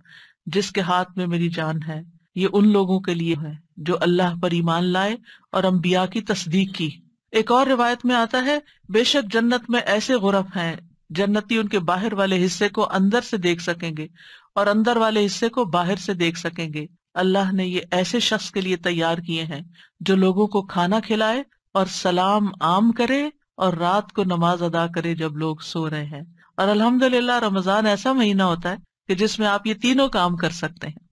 Speaker 1: جس کے ہاتھ میں میری جان ہے، یہ ان لوگوں کے لیے ہے جو اللہ پر ایمان لائے اور انبیاء کی تصدیق کی۔ ایک اور روایت میں آتا ہے، بے شک جنت میں ایسے غرف ہیں، جنتی ان کے باہر والے حصے کو اندر سے دیکھ سکیں گے اور اندر والے حصے کو باہر سے دیکھ سکیں گے۔ اللہ نے یہ ایسے شخص کے لیے تیار کیے ہیں جو لوگوں کو کھانا کھلائے اور سلام عام کرے اور رات کو نماز ادا کرے جب لوگ سو رہے ہیں۔ اور الحمدللہ رمضان ایسا مہینہ ہوتا ہے کہ جس میں آپ یہ تینوں کام کر سکتے ہیں۔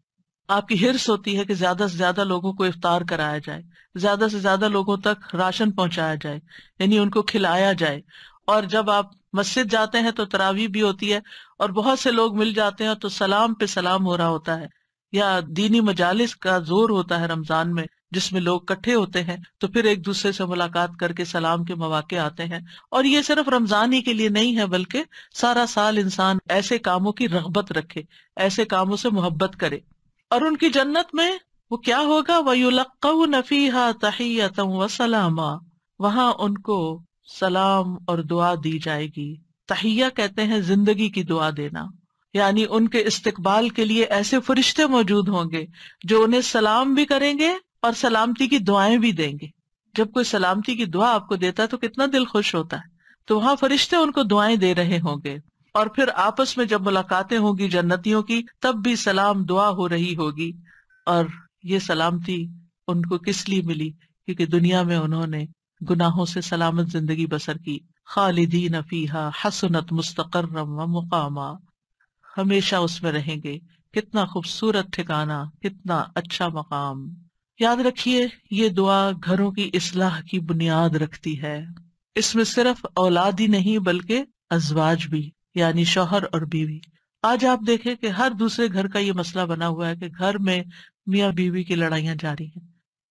Speaker 1: آپ کی حرص ہوتی ہے کہ زیادہ سے زیادہ لوگوں کو افطار کرایا جائے، زیادہ سے زیادہ لوگوں تک راشن پہنچایا جائے، یعنی ان کو کھلایا جائے۔ اور جب آپ مسجد جاتے ہیں تو تراویح بھی ہوتی ہے اور بہت سے لوگ مل جاتے ہیں تو سلام پہ سلام ہو رہا ہوتا ہے، یا دینی مجالس کا زور ہوتا ہے رمضان میں جس میں لوگ اکٹھے ہوتے ہیں، تو پھر ایک دوسرے سے ملاقات کر کے سلام کے مواقع آتے ہیں۔ اور یہ صرف رمضان ہی کے لیے نہیں ہے، بلکہ سارا سال انسان ایسے کاموں کی رغبت رکھے، ایسے کاموں سے محبت کرے۔ اور ان کی جنت میں وہ کیا ہوگا؟ وَيُلَقَّوْنَ فِيهَا تَحِيَّةً وَسَلَامًا، وہاں ان کو سلام اور دعا دی جائے گی۔ تحیہ کہتے ہیں زندگی کی دعا دینا، یعنی ان کے استقبال کے لیے ایسے فرشتے موجود ہوں گے جو انہیں سلام بھی کریں گے اور سلامتی کی دعائیں بھی دیں گے۔ جب کوئی سلامتی کی دعا آپ کو دیتا ہے تو کتنا دل خوش ہوتا ہے۔ تو وہاں فرشتے ان کو دعائیں دے رہے ہوں گے، اور پھر آپس میں جب ملاقاتیں ہوں گی جنتیوں کی، تب بھی سلام دعا ہو رہی ہوگی۔ اور یہ سلامتی ان کو کس لیے ملی؟ کیونکہ دنیا میں انہوں نے گناہوں سے سلامت زندگی بسر کی۔ خالدین فیہا حسنت مستقرا و مقاما، ہمیشہ اس میں رہیں گے۔ کتنا خوبصورت ٹھکانہ، کتنا اچھا مقام۔ یاد رکھیے، یہ دعا گھروں کی اصلاح کی بنیاد رکھتی ہے۔ اس میں صرف اولاد ہی نہیں بلکہ ازواج بھی، یعنی شوہر اور بیوی۔ آج آپ دیکھیں کہ ہر دوسرے گھر کا یہ مسئلہ بنا ہوا ہے کہ گھر میں میاں بیوی کی لڑائیاں جاری ہیں۔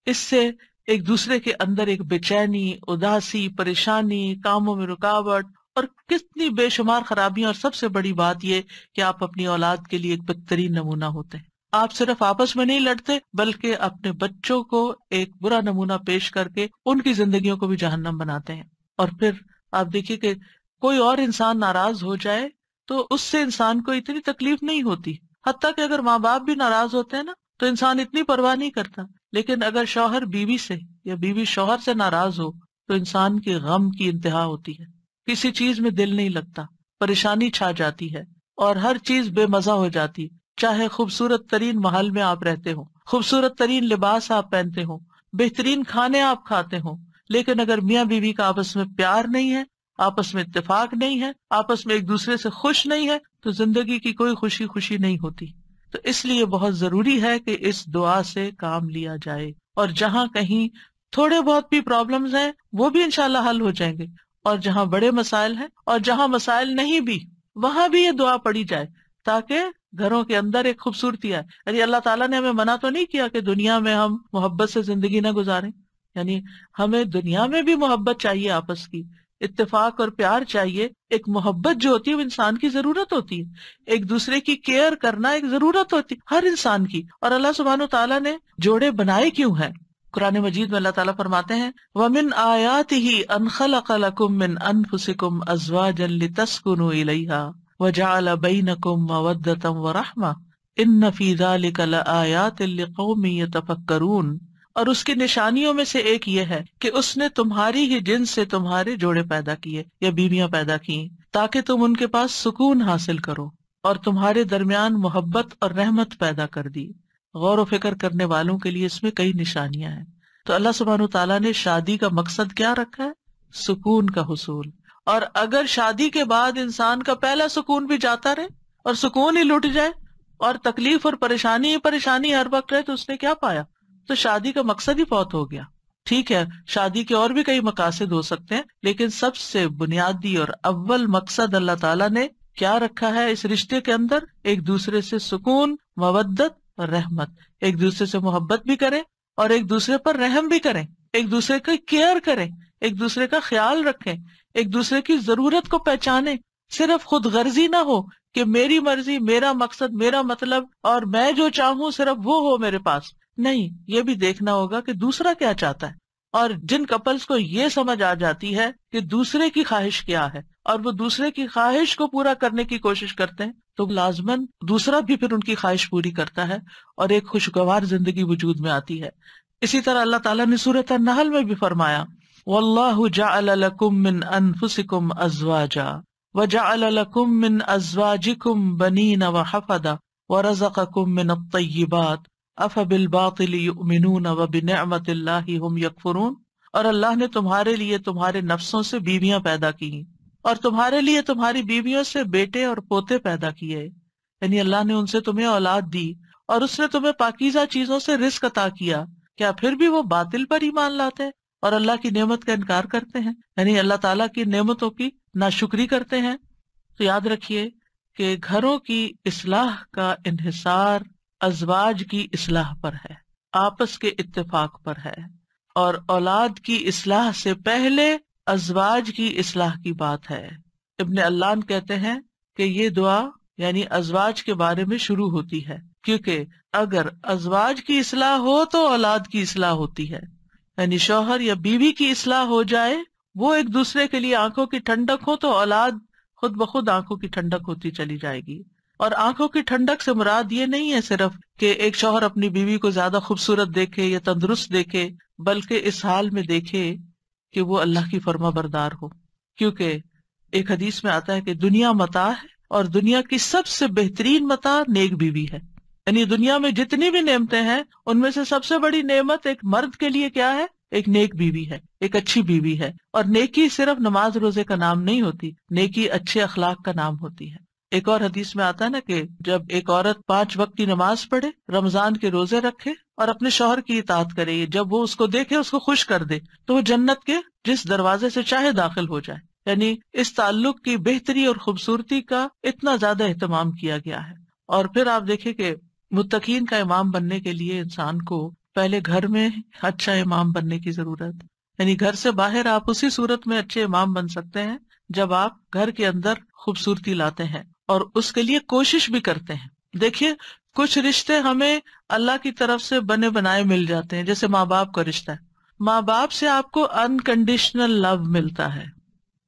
Speaker 1: اس سے ایک دوسرے کے اندر ایک بے چینی، اداسی، پریشانی، کاموں میں رکاوٹ اور کتنی بے شمار خرابیاں، اور سب سے بڑی بات یہ کہ آپ اپنی اولاد کے لیے ایک بہترین نمونہ ہوتے ہیں. آپ صرف آپس میں نہیں لڑتے بلکہ اپنے بچوں کو ایک برا نمونہ پیش کر کے ان کی زندگیوں کو بھی جہنم بناتے ہیں. اور پھر آپ دیکھیے کہ کوئی اور انسان ناراض ہو جائے تو اس سے انسان کو اتنی تکلیف نہیں ہوتی، حتیٰ کہ اگر ماں باپ بھی ناراض ہوتے ہیں نا تو انسان اتنی پرواہ نہیں کرتا، لیکن اگر شوہر بیوی سے یا بیوی شوہر سے ناراض ہو تو انسان کے غم کی انتہا ہوتی ہے، کسی چیز میں دل نہیں لگتا، پریشانی چھا جاتی ہے اور ہر چیز بے مزہ ہو جاتی. چاہے خوبصورت ترین محل میں آپ رہتے ہو، خوبصورت ترین لباس آپ پہنتے ہو، بہترین کھانے آپ کھاتے ہو، لیکن اگر میاں بیوی کا آپس میں پیار نہیں ہے، آپس میں اتفاق نہیں ہے، آپس میں ایک دوسرے سے خوش نہیں ہے، تو زندگی کی کوئی خوشی نہیں ہوتی. تو اس لیے بہت ضروری ہے کہ اس دعا سے کام لیا جائے، اور جہاں کہیں تھوڑے بہت بھی پرابلمز ہیں وہ بھی انشاءاللہ حل ہو جائیں گے، اور جہاں بڑے مسائل ہیں اور جہاں مسائل نہیں بھی وہاں بھی یہ دعا پڑھی جائے تاکہ گھروں کے اندر ایک خوبصورتی آئے. یعنی اللہ تعالیٰ نے ہمیں منع تو نہیں کیا کہ دنیا میں ہم محبت سے زندگی نہ گزاریں، یعنی ہمیں دنیا میں بھی محبت چاہیے، آپس کی اتفاق اور پیار چاہیے. ایک محبت جو ہوتی ہے وہ انسان کی ضرورت ہوتی ہے، ایک دوسرے کی کیئر کرنا ایک ضرورت ہوتی ہے ہر انسان کی. اور اللہ سبحانہ وتعالیٰ نے جوڑے بنائے کیوں ہیں؟ قرآن مجید میں اللہ تعالیٰ فرماتے ہیں وَمِنْ آيَاتِهِ أَنْ خَلَقَ لَكُم مِّنْ أَنفُسِكُمْ أَزْوَاجًا لِتَسْكُنُوا إِلَيْهَا وَجَعَلَ بَيْنَكُم مَّوَدَّةً وَرَحْمَةً إِنَّ فِي ذَلِكَ لَآيَاتٍ لِقَوْمٍ يَتَفَكَّرُونَ. اور اس کی نشانیوں میں سے ایک یہ ہے کہ اس نے تمہاری ہی جنس سے تمہارے جوڑے پیدا کیے یا بیویاں پیدا کی تاکہ تم ان کے پاس سکون حاصل کرو، اور تمہارے درمیان محبت اور رحمت پیدا کر دی. غور و فکر کرنے والوں کے لیے اس میں کئی نشانیاں ہیں. تو اللہ سبحانہ تعالیٰ نے شادی کا مقصد کیا رکھا ہے؟ سکون کا حصول. اور اگر شادی کے بعد انسان کا پہلا سکون بھی جاتا رہے اور سکون ہی لٹ جائے اور تکلیف اور پریشانی ہر وقت رہے تو اس نے کیا پایا؟ تو شادی کا مقصد ہی فوت ہو گیا. ٹھیک ہے، شادی کے اور بھی کئی مقاصد ہو سکتے ہیں، لیکن سب سے بنیادی اور اول مقصد اللہ تعالیٰ نے کیا رکھا ہے اس رشتے کے اندر؟ ایک دوسرے سے سکون، مودت اور رحمت. ایک دوسرے سے محبت بھی کریں اور ایک دوسرے پر رحم بھی کریں، ایک دوسرے کی کیئر کریں، ایک دوسرے کا خیال رکھیں، ایک دوسرے کی ضرورت کو پہچانیں. صرف خود غرضی نہ ہو کہ میری مرضی، میرا مقصد، میرا مطلب اور میں جو چاہوں صرف وہ ہو میرے پاس. نہیں، یہ بھی دیکھنا ہوگا کہ دوسرا کیا چاہتا ہے. اور جن کپلز کو یہ سمجھ آ جاتی ہے کہ دوسرے کی خواہش کیا ہے اور وہ دوسرے کی خواہش کو پورا کرنے کی کوشش کرتے ہیں تو لازماً دوسرا بھی پھر ان کی خواہش پوری کرتا ہے اور ایک خوشگوار زندگی وجود میں آتی ہے. اسی طرح اللہ تعالیٰ نے سورۃ النحل میں بھی فرمایا وَاللَّهُ جَعَلَ لَكُم مِّنْ أَنفُسِكُمْ أَزْوَاجًا وَجَعَلَ لَكُم مِّنْ أَزْوَاجِكُمْ بَنِينَ وَحَفَدَةً وَرَزَقَكُم مِّنَ الطَّيِّبَاتِ أَفَبِالْبَاطِلِ يُؤْمِنُونَ وَبِنِعْمَةِ اللَّهِ هُمْ يَكْفُرُونَ. اور اللہ نے تمہارے لیے تمہارے نفسوں سے بیویاں پیدا کی اور تمہارے لیے تمہاری بیویوں سے بیٹے اور پوتے پیدا کیے. یعنی اللہ نے ان سے تمہیں اولاد دی اور اس نے تمہیں پاکیزہ چیزوں سے رزق عطا کیا. کیا پھر بھی وہ باطل پر ایمان لاتے ہیں اور اللہ کی نعمت کا انکار کرتے ہیں، یعنی اللہ تعالیٰ کی نعمتوں کی ناشکری کرتے ہیں؟ تو یاد رکھیے کہ گھروں کی اصلاح کا انحصار ازواج کی اصلاح پر ہے، آپس کے اتفاق پر ہے، اور اولاد کی اصلاح سے پہلے ازواج کی اصلاح کی بات ہے. ابن علان کہتے ہیں کہ یہ دعا یعنی ازواج کے بارے میں شروع ہوتی ہے، کیونکہ اگر ازواج کی اصلاح ہو تو اولاد کی اصلاح ہوتی ہے. یعنی شوہر یا بیوی کی اصلاح ہو جائے، وہ ایک دوسرے کے لیے آنکھوں کی ٹھنڈک ہو تو اولاد خود بخود آنکھوں کی ٹھنڈک ہوتی چلی جائے گی. اور آنکھوں کی ٹھنڈک سے مراد یہ نہیں ہے صرف کہ ایک شوہر اپنی بیوی کو زیادہ خوبصورت دیکھے یا تندرست دیکھے، بلکہ اس حال میں دیکھے کہ وہ اللہ کی فرما بردار ہو. کیونکہ ایک حدیث میں آتا ہے کہ دنیا متاع ہے اور دنیا کی سب سے بہترین متاع نیک بیوی ہے. یعنی دنیا میں جتنی بھی نعمتیں ہیں ان میں سے سب سے بڑی نعمت ایک مرد کے لیے کیا ہے؟ ایک نیک بیوی ہے، ایک اچھی بیوی ہے. اور نیکی صرف نماز روزے کا نام نہیں ہوتی، نیکی اچھے اخلاق کا نام ہوتی ہے. ایک اور حدیث میں آتا ہے نا کہ جب ایک عورت 5 وقت کی نماز پڑھے، رمضان کے روزے رکھے اور اپنے شوہر کی اطاعت کرے، جب وہ اس کو دیکھے، اس کو خوش کر دے، تو وہ جنت کے جس دروازے سے چاہے داخل ہو جائے. یعنی اس تعلق کی بہتری اور خوبصورتی کا اتنا زیادہ اہتمام کیا گیا ہے. اور پھر آپ دیکھیں کہ متقین کا امام بننے کے لیے انسان کو پہلے گھر میں اچھا امام بننے کی ضرورت. یعنی گھر سے باہر آپ اسی صورت میں اچھے امام بن سکتے ہیں جب آپ گھر کے اندر خوبصورتی لاتے ہیں اور اس کے لیے کوشش بھی کرتے ہیں. دیکھیے کچھ رشتے ہمیں اللہ کی طرف سے بنے بنائے مل جاتے ہیں، جیسے ماں باپ کا رشتہ ہے. ماں باپ سے آپ کو انکنڈیشنل لو ملتا ہے.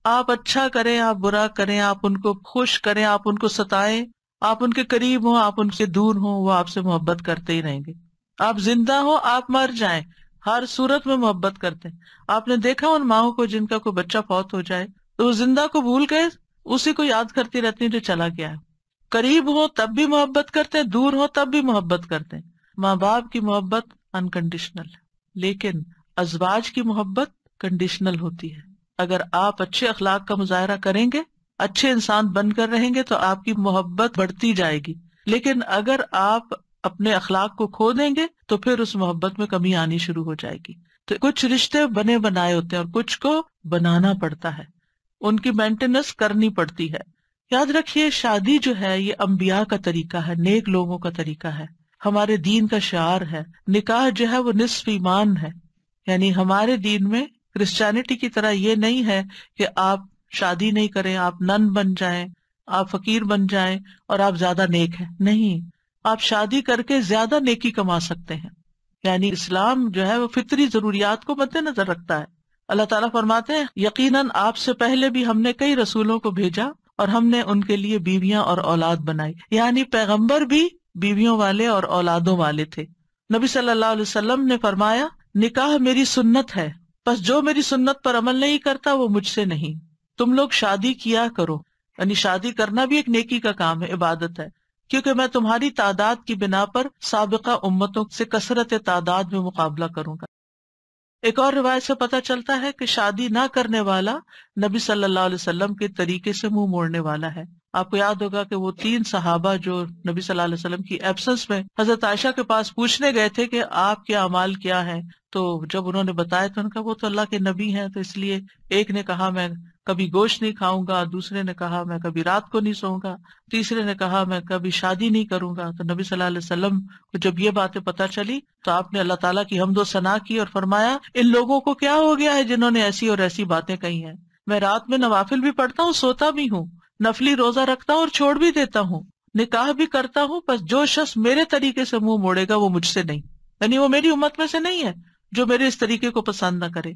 Speaker 1: آپ اچھا کریں، آپ برا کریں، آپ ان کو خوش کریں، آپ ان کو ستائیں، آپ ان کے قریب ہوں، آپ ان سے دور ہوں، وہ آپ سے محبت کرتے ہی رہیں گے. آپ زندہ ہو، آپ مر جائیں، ہر صورت میں محبت کرتے ہیں. آپ نے دیکھا ان ماؤں کو جن کا کوئی بچہ فوت ہو جائے تو وہ زندہ کو بھول کے اسی کو یاد کرتی رہتی ہیں جو چلا گیا ہے. قریب ہو تب بھی محبت کرتے ہیں، دور ہو تب بھی محبت کرتے ہیں. ماں باپ کی محبت انکنڈیشنل ہے، لیکن ازواج کی محبت کنڈیشنل ہوتی ہے. اگر آپ اچھے اخلاق کا مظاہرہ کریں گے، اچھے انسان بن کر رہیں گے تو آپ کی محبت بڑھتی جائے گی. لیکن اگر آپ اپنے اخلاق کو کھو دیں گے تو پھر اس محبت میں کمی آنی شروع ہو جائے گی. تو کچھ رشتے بنے بنائے ہوتے ہیں اور کچھ کو بنانا پڑتا ہے، ان کی مینٹیننس کرنی پڑتی ہے. یاد رکھیے شادی جو ہے یہ انبیاء کا طریقہ ہے، نیک لوگوں کا طریقہ ہے، ہمارے دین کا شعار ہے. نکاح جو ہے وہ نصف ایمان ہے، یعنی ہمارے دین میں کرسچینٹی کی طرح یہ نہیں ہے کہ آپ شادی نہیں کریں، آپ نن بن جائیں، آپ فقیر بن جائیں اور آپ زیادہ نیک ہیں. نہیں، آپ شادی کر کے زیادہ نیکی کما سکتے ہیں. یعنی اسلام جو ہے وہ فطری ضروریات کو مد نظر رکھتا ہے. اللہ تعالیٰ فرماتے ہیں یقیناً آپ سے پہلے بھی ہم نے کئی رسولوں کو بھیجا اور ہم نے ان کے لیے بیویاں اور اولاد بنائی. یعنی پیغمبر بھی بیویوں والے اور اولادوں والے تھے. نبی صلی اللہ علیہ وسلم نے فرمایا نکاح میری سنت ہے، بس جو میری سنت پر عمل نہیں کرتا وہ مجھ سے نہیں. تم لوگ شادی کیا کرو، یعنی شادی کرنا بھی ایک نیکی کا کام ہے، عبادت ہے، کیونکہ میں تمہاری تعداد کی بنا پر سابقہ امتوں سے کثرت تعداد میں مقابلہ کروں گا. ایک اور روایت سے پتہ چلتا ہے کہ شادی نہ کرنے والا نبی صلی اللہ علیہ وسلم کے طریقے سے منہ موڑنے والا ہے. آپ کو یاد ہوگا کہ وہ 3 صحابہ جو نبی صلی اللہ علیہ وسلم کی ایبسنس میں حضرت عائشہ کے پاس پوچھنے گئے تھے کہ آپ کے اعمال کیا ہیں، تو جب انہوں نے بتایا تو ان کا وہ تو اللہ کے نبی ہیں، تو اس لیے ایک نے کہا میں کبھی گوشت نہیں کھاؤں گا، دوسرے نے کہا میں کبھی رات کو نہیں سوؤں گا، تیسرے نے کہا میں کبھی شادی نہیں کروں گا. تو نبی صلی اللہ علیہ وسلم کو جب یہ باتیں پتہ چلی تو آپ نے اللہ تعالیٰ کی حمد و ثنا کی اور فرمایا ان لوگوں کو کیا ہو گیا ہے جنہوں نے ایسی اور ایسی باتیں کہی ہیں. میں رات میں نوافل بھی پڑھتا ہوں، سوتا بھی ہوں، نفلی روزہ رکھتا ہوں اور چھوڑ بھی دیتا ہوں، نکاح بھی کرتا ہوں، بس جو شخص میرے طریقے سے منہ موڑے گا وہ مجھ سے نہیں، یعنی وہ میری امت میں سے نہیں ہے جو میرے اس طریقے کو پسند نہ کرے.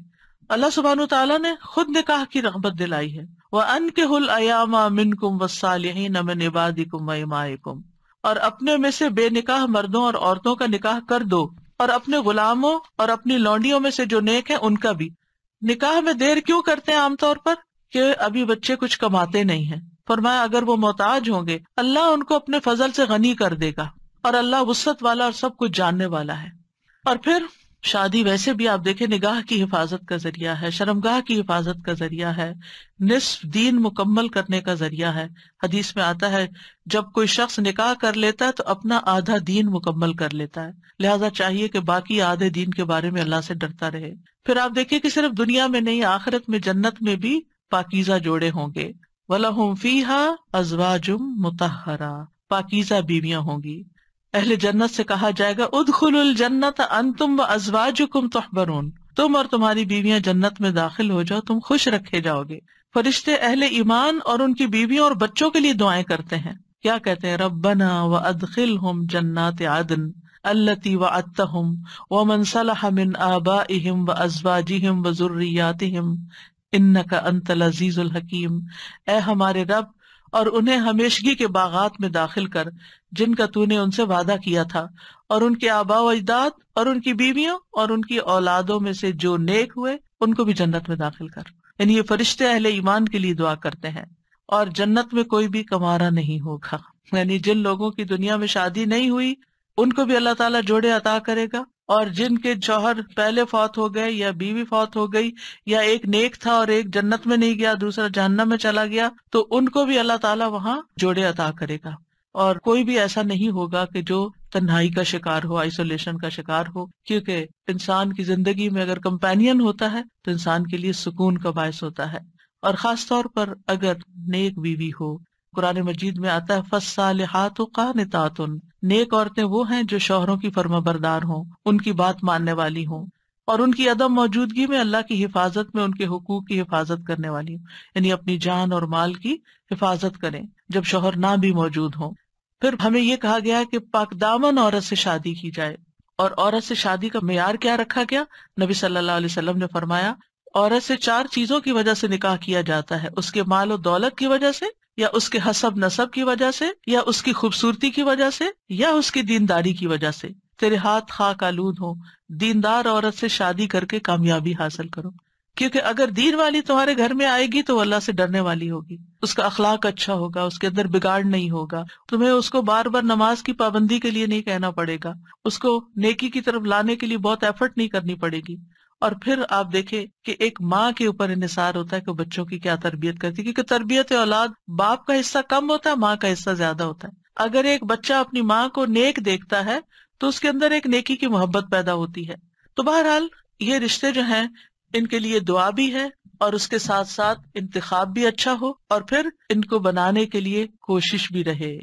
Speaker 1: اللہ سبحانہ تعالیٰ نے خود نکاح کی رغبت دلائی ہے. وَأَنكِحُوا الْأَيَامَ مِنكُمْ وَالصَّالِحِينَ مِنْ عِبَادِكُمْ وَإِمَائِكُمْ، اور اپنے میں سے بے نکاح مردوں اور عورتوں کا نکاح کر دو، اور اپنے غلاموں اور اپنی لونڈیوں میں سے جو نیک ہیں ان کا بھی. نکاح میں دیر کیوں کرتے ہیں عام طور پر؟ کہ ابھی بچے کچھ کماتے نہیں ہیں. فرمایا اگر وہ محتاج ہوں گے اللہ ان کو اپنے فضل سے غنی کر دے گا، اور اللہ وسعت والا اور سب کچھ جاننے والا ہے. اور پھر شادی ویسے بھی آپ دیکھیں نگاہ کی حفاظت کا ذریعہ ہے، شرمگاہ کی حفاظت کا ذریعہ ہے، نصف دین مکمل کرنے کا ذریعہ ہے. حدیث میں آتا ہے جب کوئی شخص نکاح کر لیتا ہے تو اپنا آدھا دین مکمل کر لیتا ہے، لہذا چاہیے کہ باقی آدھے دین کے بارے میں اللہ سے ڈرتا رہے. پھر آپ دیکھیں کہ صرف دنیا میں نہیں، آخرت میں جنت میں بھی پاکیزہ جوڑے ہوں گے. وَلَهُمْ فِيهَا أَزْوَاجٌ مُطَهَّرَةٌ، پاکیزہ بیویاں ہوں گی. اہل جنت سے کہا جائے گا ادخلوا الجنت انتم وازواجکم تحبرون، تم اور تمہاری بیویاں جنت میں داخل ہو جاؤ، تم خوش رکھے جاؤ گے. فرشتے اہل ایمان اور ان کی بیویوں اور بچوں کے لیے دعائیں کرتے ہیں. کیا کہتے ہیں؟ ربنا وادخلہم جنات عدن التی وعدتہم ومن صلح من آبائہم وازواجہم وذریاتہم انک انت العزیز الحکیم. اے ہمارے رب، اور انہیں ہمیشگی کے باغات میں داخل کر جن کا تو نے ان سے وعدہ کیا تھا، اور ان کے آباء و اجداد اور ان کی بیویوں اور ان کی اولادوں میں سے جو نیک ہوئے ان کو بھی جنت میں داخل کر. یعنی یہ فرشتے اہل ایمان کے لیے دعا کرتے ہیں. اور جنت میں کوئی بھی کمارا نہیں ہوگا، یعنی جن لوگوں کی دنیا میں شادی نہیں ہوئی ان کو بھی اللہ تعالیٰ جوڑے عطا کرے گا، اور جن کے شوہر پہلے فوت ہو گئے یا بیوی فوت ہو گئی، یا ایک نیک تھا اور ایک جنت میں نہیں گیا دوسرا جہنم میں چلا گیا، تو ان کو بھی اللہ تعالیٰ وہاں جوڑے عطا کرے گا. اور کوئی بھی ایسا نہیں ہوگا کہ جو تنہائی کا شکار ہو، آئسولیشن کا شکار ہو، کیونکہ انسان کی زندگی میں اگر کمپینین ہوتا ہے تو انسان کے لیے سکون کا باعث ہوتا ہے. اور خاص طور پر اگر نیک بیوی ہو. قرآن مجید میں آتا ہے فالصالحات قانتات، نیک عورتیں وہ ہیں جو شوہروں کی فرما بردار ہوں، ان کی بات ماننے والی ہوں. اور ان کی عدم موجودگی میں اللہ کی حفاظت میں ان کے حقوق کی حفاظت کرنے والی ہوں، یعنی اپنی جان اور مال کی حفاظت کریں جب شوہر نہ بھی موجود ہوں۔ پھر ہمیں یہ کہا گیا کہ پاک دامن عورت سے شادی کی جائے، اور عورت سے شادی کا معیار کیا رکھا گیا؟ نبی صلی اللہ علیہ وسلم نے فرمایا عورت سے 4 چیزوں کی وجہ سے نکاح کیا جاتا ہے، اس کے مال و دولت کی وجہ سے، یا اس کے حسب نسب کی وجہ سے، یا اس کی خوبصورتی کی وجہ سے، یا اس کی دینداری کی وجہ سے۔ تیرے ہاتھ خاک آلود ہوں، دیندار عورت سے شادی کر کے کامیابی حاصل کرو، کیونکہ اگر دین والی تمہارے گھر میں آئے گی تو وہ اللہ سے ڈرنے والی ہوگی، اس کا اخلاق اچھا ہوگا، اس کے اندر بگاڑ نہیں ہوگا، تمہیں اس کو بار بار نماز کی پابندی کے لیے نہیں کہنا پڑے گا، اس کو نیکی کی طرف لانے کے لیے بہت ایفرٹ نہیں کرنی پڑے گی۔ اور پھر آپ دیکھیں کہ ایک ماں کے اوپر انحصار ہوتا ہے کہ بچوں کی کیا تربیت کرتی ہے، کیونکہ تربیت اولاد باپ کا حصہ کم ہوتا ہے، ماں کا حصہ زیادہ ہوتا ہے۔ اگر ایک بچہ اپنی ماں کو نیک دیکھتا ہے تو اس کے اندر ایک نیکی کی محبت پیدا ہوتی ہے۔ تو بہرحال یہ رشتے جو ہیں ان کے لیے دعا بھی ہے، اور اس کے ساتھ ساتھ انتخاب بھی اچھا ہو، اور پھر ان کو بنانے کے لیے کوشش بھی رہے۔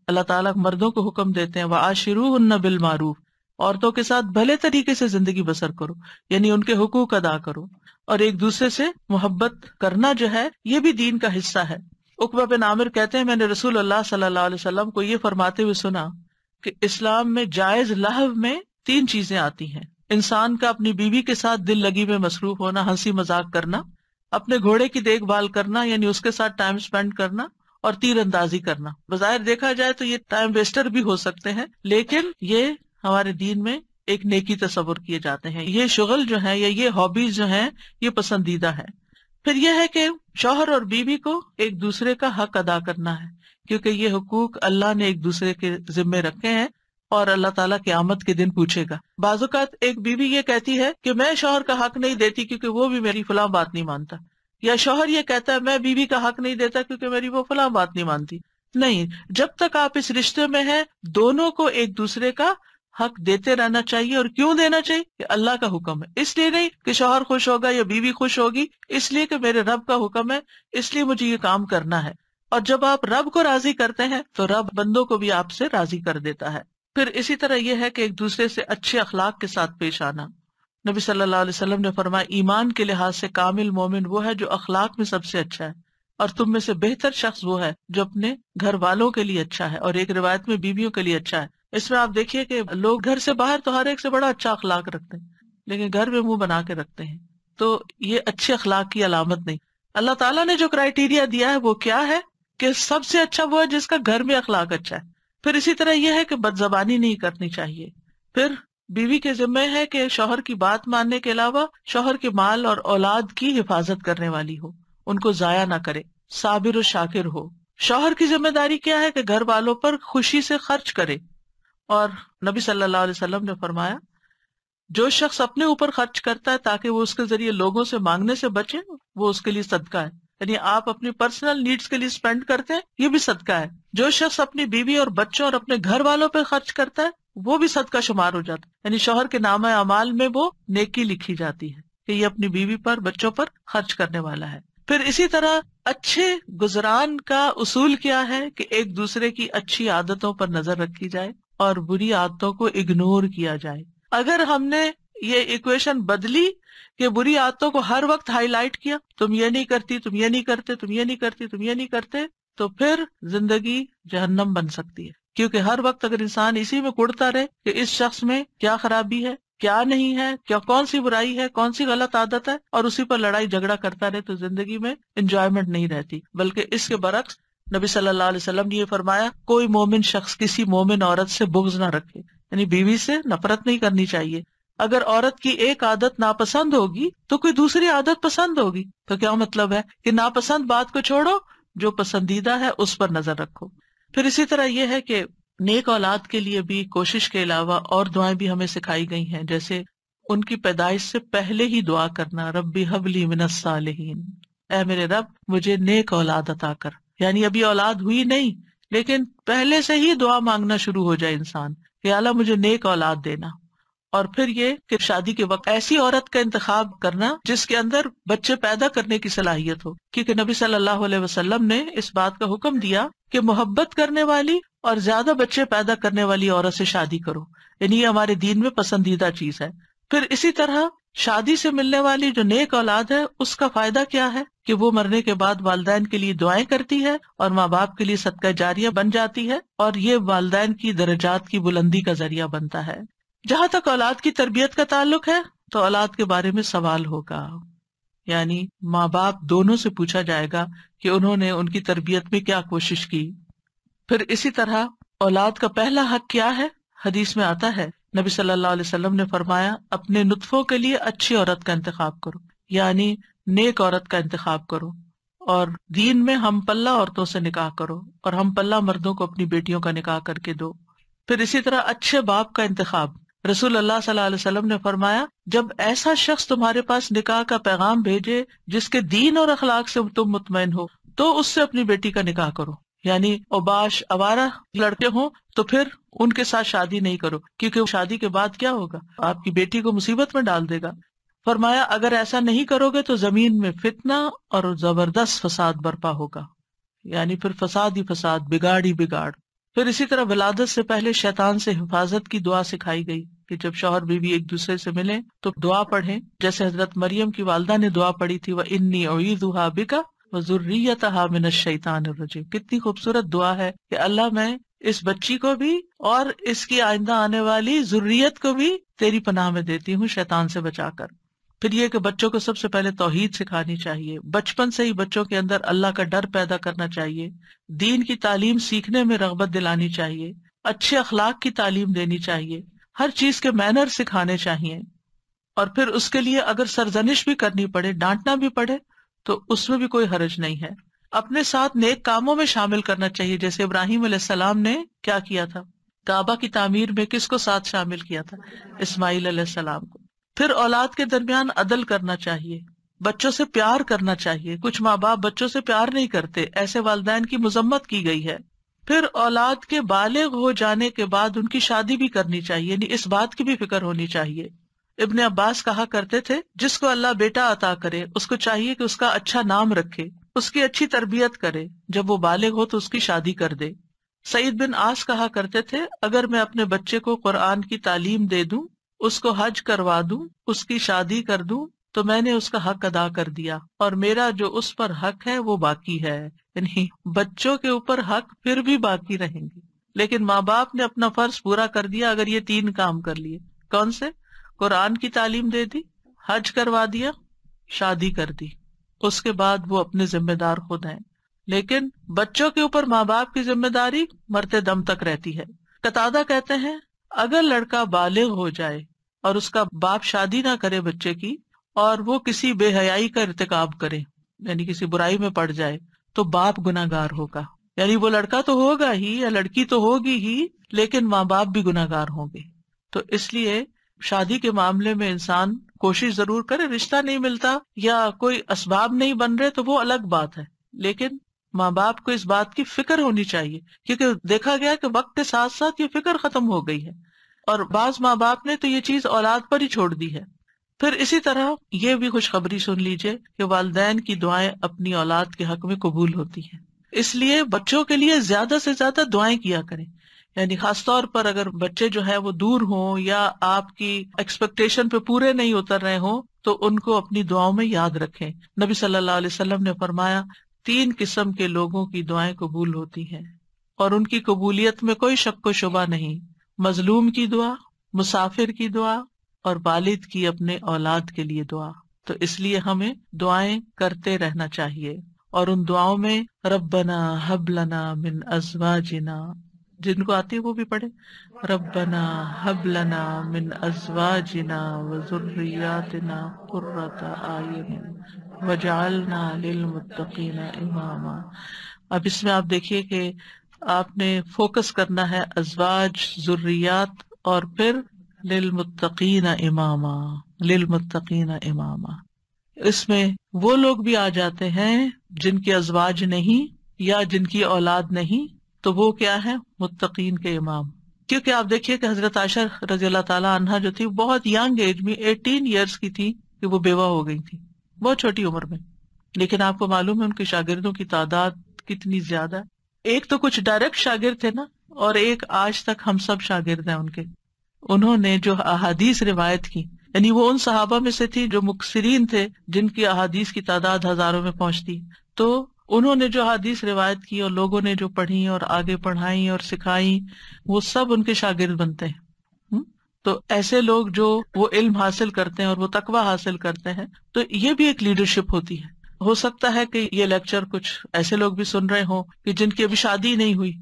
Speaker 1: اللہ تعالیٰ مردوں کو حکم دیتے ہیں وَعَاشِرُوهُنَّ بِالْمَعْرُوفِ، عورتوں کے ساتھ بھلے طریقے سے زندگی بسر کرو، یعنی ان کے حقوق ادا کرو، اور ایک دوسرے سے محبت کرنا جو ہے یہ بھی دین کا حصہ ہے۔ عقبہ بن عامر کہتے ہیں میں نے رسول اللہ صلی اللہ علیہ وسلم کو یہ فرماتے ہوئے سنا کہ اسلام میں جائز لہو میں 3 چیزیں آتی ہیں: انسان کا اپنی بیوی کے ساتھ دل لگی میں مصروف ہونا، ہنسی مذاق کرنا، اپنے گھوڑے کی دیکھ بھال کرنا یعنی اس کے ساتھ ٹائم سپینڈ کرنا، اور تیر اندازی کرنا۔ بظاہر دیکھا جائے تو یہ ٹائم ویسٹر بھی ہو سکتے ہیں، لیکن یہ ہمارے دین میں ایک نیکی تصور کیے جاتے ہیں۔ یہ شغل جو ہے یا یہ ہابیز جو ہیں یہ پسندیدہ ہے۔ پھر یہ ہے کہ شوہر اور بیوی کو ایک دوسرے کا حق ادا کرنا ہے، کیونکہ یہ حقوق اللہ نے ایک دوسرے کے ذمے رکھے ہیں اور اللہ تعالیٰ قیامت کے دن پوچھے گا۔ بعض اوقات ایک بیوی یہ کہتی ہے کہ میں شوہر کا حق نہیں دیتی کیونکہ وہ بھی میری فلاں بات نہیں مانتا، یا شوہر یہ کہتا ہے میں بیوی کا حق نہیں دیتا کیونکہ میری وہ فلاں بات نہیں مانتی۔ نہیں، جب تک آپ اس رشتے میں ہیں دونوں کو ایک دوسرے کا حق دیتے رہنا چاہیے۔ اور کیوں دینا چاہیے؟ کہ اللہ کا حکم ہے، اس لیے نہیں کہ شوہر خوش ہوگا یا بیوی خوش ہوگی، اس لیے کہ میرے رب کا حکم ہے، اس لیے مجھے یہ کام کرنا ہے۔ اور جب آپ رب کو راضی کرتے ہیں تو رب بندوں کو بھی آپ سے راضی کر دیتا ہے۔ پھر اسی طرح یہ ہے کہ ایک دوسرے سے اچھے اخلاق کے ساتھ پیش آنا۔ نبی صلی اللہ علیہ وسلم نے فرمایا ایمان کے لحاظ سے کامل مومن وہ ہے جو اخلاق میں سب سے اچھا ہے، اور تم میں سے بہتر شخص وہ ہے جو اپنے گھر والوں کے لیے اچھا ہے، اور ایک روایت میں بیویوں کے لیے اچھا ہے۔ اس میں آپ دیکھیے کہ لوگ گھر سے باہر تو ہر ایک سے بڑا اچھا اخلاق رکھتے ہیں، لیکن گھر میں منہ بنا کے رکھتے ہیں، تو یہ اچھے اخلاق کی علامت نہیں۔ اللہ تعالیٰ نے جو کرائیٹیریا دیا ہے وہ کیا ہے کہ سب سے اچھا وہ ہے جس کا گھر میں اخلاق اچھا ہے۔ پھر اسی طرح یہ ہے کہ بد زبانی نہیں کرنی چاہیے۔ پھر بیوی کے ذمہ ہے کہ شوہر کی بات ماننے کے علاوہ شوہر کے مال اور اولاد کی حفاظت کرنے والی ہو، ان کو ضائع نہ کرے، صابر و شاکر ہو۔ شوہر کی ذمہ داری کیا ہے کہ گھر والوں پر خوشی سے خرچ کرے، اور نبی صلی اللہ علیہ وسلم نے فرمایا جو شخص اپنے اوپر خرچ کرتا ہے تاکہ وہ اس کے ذریعے لوگوں سے مانگنے سے بچے، وہ اس کے لیے صدقہ ہے، یعنی آپ اپنی پرسنل نیڈز کے لیے اسپینڈ کرتے ہیں، یہ بھی صدقہ ہے۔ جو شخص اپنی بیوی اور بچوں اور اپنے گھر والوں پہ خرچ کرتا ہے وہ بھی صدقہ شمار ہو جاتا ہے، یعنی شوہر کے نامہ اعمال میں وہ نیکی لکھی جاتی ہے کہ یہ اپنی بیوی پر بچوں پر خرچ کرنے والا ہے۔ پھر اسی طرح اچھے گزران کا اصول کیا ہے کہ ایک دوسرے کی اچھی عادتوں پر نظر رکھی جائے اور بری عادتوں کو اگنور کیا جائے۔ اگر ہم نے یہ ایکویشن بدلی کہ بری عادتوں کو ہر وقت ہائی لائٹ کیا، تم یہ نہیں کرتی، تم یہ نہیں کرتے، تم یہ نہیں کرتی، تم یہ نہیں کرتے، تو پھر زندگی جہنم بن سکتی ہے۔ کیونکہ ہر وقت اگر انسان اسی میں کڑتا رہے کہ اس شخص میں کیا خرابی ہے، کیا نہیں ہے، کیا کون سی برائی ہے، کون سی غلط عادت ہے، اور اسی پر لڑائی جھگڑا کرتا رہے، تو زندگی میں انجوائمنٹ نہیں رہتی۔ بلکہ اس کے برعکس نبی صلی اللہ علیہ وسلم نے یہ فرمایا کوئی مومن شخص کسی مومن عورت سے بغض نہ رکھے، یعنی بیوی سے نفرت نہیں کرنی چاہیے۔ اگر عورت کی ایک عادت ناپسند ہوگی تو کوئی دوسری عادت پسند ہوگی، تو کیا مطلب ہے کہ ناپسند بات کو چھوڑو، جو پسندیدہ ہے اس پر نظر رکھو۔ پھر اسی طرح یہ ہے کہ نیک اولاد کے لیے بھی کوشش کے علاوہ اور دعائیں بھی ہمیں سکھائی گئی ہیں، جیسے ان کی پیدائش سے پہلے ہی دعا کرنا، ربی حب لی من الصالحین، اے میرے رب مجھے نیک اولاد عطا کر، یعنی ابھی اولاد ہوئی نہیں لیکن پہلے سے ہی دعا مانگنا شروع ہو جائے انسان کہ اللہ مجھے نیک اولاد دینا۔ اور پھر یہ کہ شادی کے وقت ایسی عورت کا انتخاب کرنا جس کے اندر بچے پیدا کرنے کی صلاحیت ہو، کیونکہ نبی صلی اللہ علیہ وسلم نے اس بات کا حکم دیا کہ محبت کرنے والی اور زیادہ بچے پیدا کرنے والی عورت سے شادی کرو، یعنی یہ ہمارے دین میں پسندیدہ چیز ہے۔ پھر اسی طرح شادی سے ملنے والی جو نیک اولاد ہے اس کا فائدہ کیا ہے کہ وہ مرنے کے بعد والدین کے لیے دعائیں کرتی ہے اور ماں باپ کے لیے صدقہ جاریہ بن جاتی ہے، اور یہ والدین کی درجات کی بلندی کا ذریعہ بنتا ہے۔ جہاں تک اولاد کی تربیت کا تعلق ہے تو اولاد کے بارے میں سوال ہوگا، یعنی ماں باپ دونوں سے پوچھا جائے گا کہ انہوں نے ان کی تربیت میں کیا کوشش کی۔ پھر اسی طرح اولاد کا پہلا حق کیا ہے؟ حدیث میں آتا ہے، نبی صلی اللہ علیہ وسلم نے فرمایا اپنے نطفوں کے لیے اچھی عورت کا انتخاب کرو، یعنی نیک عورت کا انتخاب کرو، اور دین میں ہم پلہ عورتوں سے نکاح کرو اور ہم پلہ مردوں کو اپنی بیٹیوں کا نکاح کر کے دو۔ پھر اسی طرح اچھے باپ کا انتخاب، رسول اللہ صلی اللہ علیہ وسلم نے فرمایا جب ایسا شخص تمہارے پاس نکاح کا پیغام بھیجے جس کے دین اور اخلاق سے تم مطمئن ہو تو اس سے اپنی بیٹی کا نکاح کرو، یعنی اوباش آوارہ لڑکے ہوں تو پھر ان کے ساتھ شادی نہیں کرو، کیونکہ شادی کے بعد کیا ہوگا، آپ کی بیٹی کو مصیبت میں ڈال دے گا۔ فرمایا اگر ایسا نہیں کرو گے تو زمین میں فتنہ اور زبردست فساد برپا ہوگا، یعنی پھر فساد ہی فساد، بگاڑ ہی بگاڑ۔ پھر اسی طرح ولادت سے پہلے شیطان سے حفاظت کی دعا سکھائی گئی کہ جب شوہر بیوی ایک دوسرے سے ملیں تو دعا پڑھیں، جیسے حضرت مریم کی والدہ نے دعا پڑھی تھی وَإِنِّي أُعِيذُهَا بِكَ وَذُرِّيَّتَهَا مِنَ الشَّيْطَانِ الرَّجِيمِ۔ کتنی خوبصورت دعا ہے کہ اللہ میں اس بچی کو بھی اور اس کی آئندہ آنے والی ذریت کو بھی تیری پناہ میں دیتی ہوں شیطان سے بچا کر۔ پھر یہ کہ بچوں کو سب سے پہلے توحید سکھانی چاہیے، بچپن سے ہی بچوں کے اندر اللہ کا ڈر پیدا کرنا چاہیے، دین کی تعلیم سیکھنے میں رغبت دلانی چاہیے، اچھے اخلاق کی تعلیم دینی چاہیے، ہر چیز کے مینر سکھانے چاہیے، اور پھر اس کے لیے اگر سرزنش بھی کرنی پڑے، ڈانٹنا بھی پڑے تو اس میں بھی کوئی حرج نہیں ہے۔ اپنے ساتھ نیک کاموں میں شامل کرنا چاہیے، جیسے ابراہیم علیہ السلام نے کیا کیا تھا، کعبہ کی تعمیر میں کس کو ساتھ شامل کیا تھا؟ اسماعیل علیہ السلام کو۔ پھر اولاد کے درمیان عدل کرنا چاہیے، بچوں سے پیار کرنا چاہیے، کچھ ماں باپ بچوں سے پیار نہیں کرتے، ایسے والدین کی مذمت کی گئی ہے۔ پھر اولاد کے بالغ ہو جانے کے بعد ان کی شادی بھی کرنی چاہیے، یعنی اس بات کی بھی فکر ہونی چاہیے۔ ابن عباس کہا کرتے تھے جس کو اللہ بیٹا عطا کرے اس کو چاہیے کہ اس کا اچھا نام رکھے، اس کی اچھی تربیت کرے، جب وہ بالغ ہو تو اس کی شادی کر دے۔ سعید بن عاص کہا کرتے تھے اگر میں اپنے بچے کو قرآن کی تعلیم دے دوں، اس کو حج کروا دوں، اس کی شادی کر دوں تو میں نے اس کا حق ادا کر دیا، اور میرا جو اس پر حق ہے وہ باقی ہے۔ یعنی بچوں کے اوپر حق پھر بھی باقی رہیں گے، لیکن ماں باپ نے اپنا فرض پورا کر دیا اگر یہ 3 کام کر لیے۔ کون سے؟ قرآن کی تعلیم دے دی، حج کروا دیا، شادی کر دی، اس کے بعد وہ اپنے ذمہ دار خود ہیں۔ لیکن بچوں کے اوپر ماں باپ کی ذمہ داری مرتے دم تک رہتی ہے۔ قتادہ کہتے ہیں اگر لڑکا بالغ ہو جائے اور اس کا باپ شادی نہ کرے بچے کی، اور وہ کسی بے حیائی کا ارتکاب کرے، یعنی کسی برائی میں پڑ جائے، تو باپ گناہ گار ہوگا، یعنی وہ لڑکا تو ہوگا ہی یا لڑکی تو ہوگی ہی، لیکن ماں باپ بھی گناہ گار ہوں گے۔ تو اس لیے شادی کے معاملے میں انسان کوشش ضرور کرے، رشتہ نہیں ملتا یا کوئی اسباب نہیں بن رہے تو وہ الگ بات ہے، لیکن ماں باپ کو اس بات کی فکر ہونی چاہیے، کیونکہ دیکھا گیا کہ وقت کے ساتھ ساتھ یہ فکر ختم ہو گئی ہے، اور بعض ماں باپ نے تو یہ چیز اولاد پر ہی چھوڑ دی ہے۔ پھر اسی طرح یہ بھی خوشخبری سن لیجئے کہ والدین کی دعائیں اپنی اولاد کے حق میں قبول ہوتی ہیں، اس لیے بچوں کے لیے زیادہ سے زیادہ دعائیں کیا کریں، یعنی خاص طور پر اگر بچے جو ہے وہ دور ہوں یا آپ کی ایکسپیکٹیشن پہ پورے نہیں اتر رہے ہوں تو ان کو اپنی دعاؤں میں یاد رکھیں۔ نبی صلی اللہ علیہ وسلم نے فرمایا 3 قسم کے لوگوں کی دعائیں قبول ہوتی ہیں اور ان کی قبولیت میں کوئی شک و شبہ نہیں، مظلوم کی دعا، مسافر کی دعا، اور والد کی اپنے اولاد کے لیے دعا۔ تو اس لیے ہمیں دعائیں کرتے رہنا چاہیے، اور ان دعاؤں میں ربنا ہب لنا من ازواجنا، جن کو آتی ہے وہ بھی پڑھے، ربنا ہب لنا من ازواجنا وذریاتنا قرۃ اعین وجعلنا للمتقین اماما۔ اب اس میں آپ دیکھیے کہ آپ نے فوکس کرنا ہے ازواج، ذریات، اور پھر للمتقین اماما، للمتقین اماما۔ اس میں وہ لوگ بھی آ جاتے ہیں جن کے ازواج نہیں یا جن کی اولاد نہیں، تو وہ کیا ہے؟ متقین کے امام۔ کیونکہ آپ دیکھیے کہ حضرت عائشہ رضی اللہ تعالیٰ عنہا جو تھی بہت ینگ ایج میں 18 ایئرس کی تھی کہ وہ بیوہ ہو گئی تھی، بہت چھوٹی عمر میں، لیکن آپ کو معلوم ہے ان کے شاگردوں کی تعداد کتنی زیادہ ہے۔ ایک تو کچھ ڈائریکٹ شاگرد تھے نا، اور ایک آج تک ہم سب شاگرد ہیں ان کے۔ انہوں نے جو احادیث روایت کی یعنی وہ ان صحابہ میں سے تھی جو مکثرین تھے، جن کی احادیث کی تعداد ہزاروں میں پہنچتی. تو انہوں نے جو حدیث روایت کی اور لوگوں نے جو پڑھی اور آگے پڑھائی اور سکھائی، وہ سب ان کے شاگرد بنتے ہیں. تو ایسے لوگ جو وہ علم حاصل کرتے ہیں اور وہ تقوی حاصل کرتے ہیں، تو یہ بھی ایک لیڈرشپ ہوتی ہے. ہو سکتا ہے کہ یہ لیکچر کچھ ایسے لوگ بھی سن رہے ہوں کہ جن کی ابھی شادی نہیں ہوئی،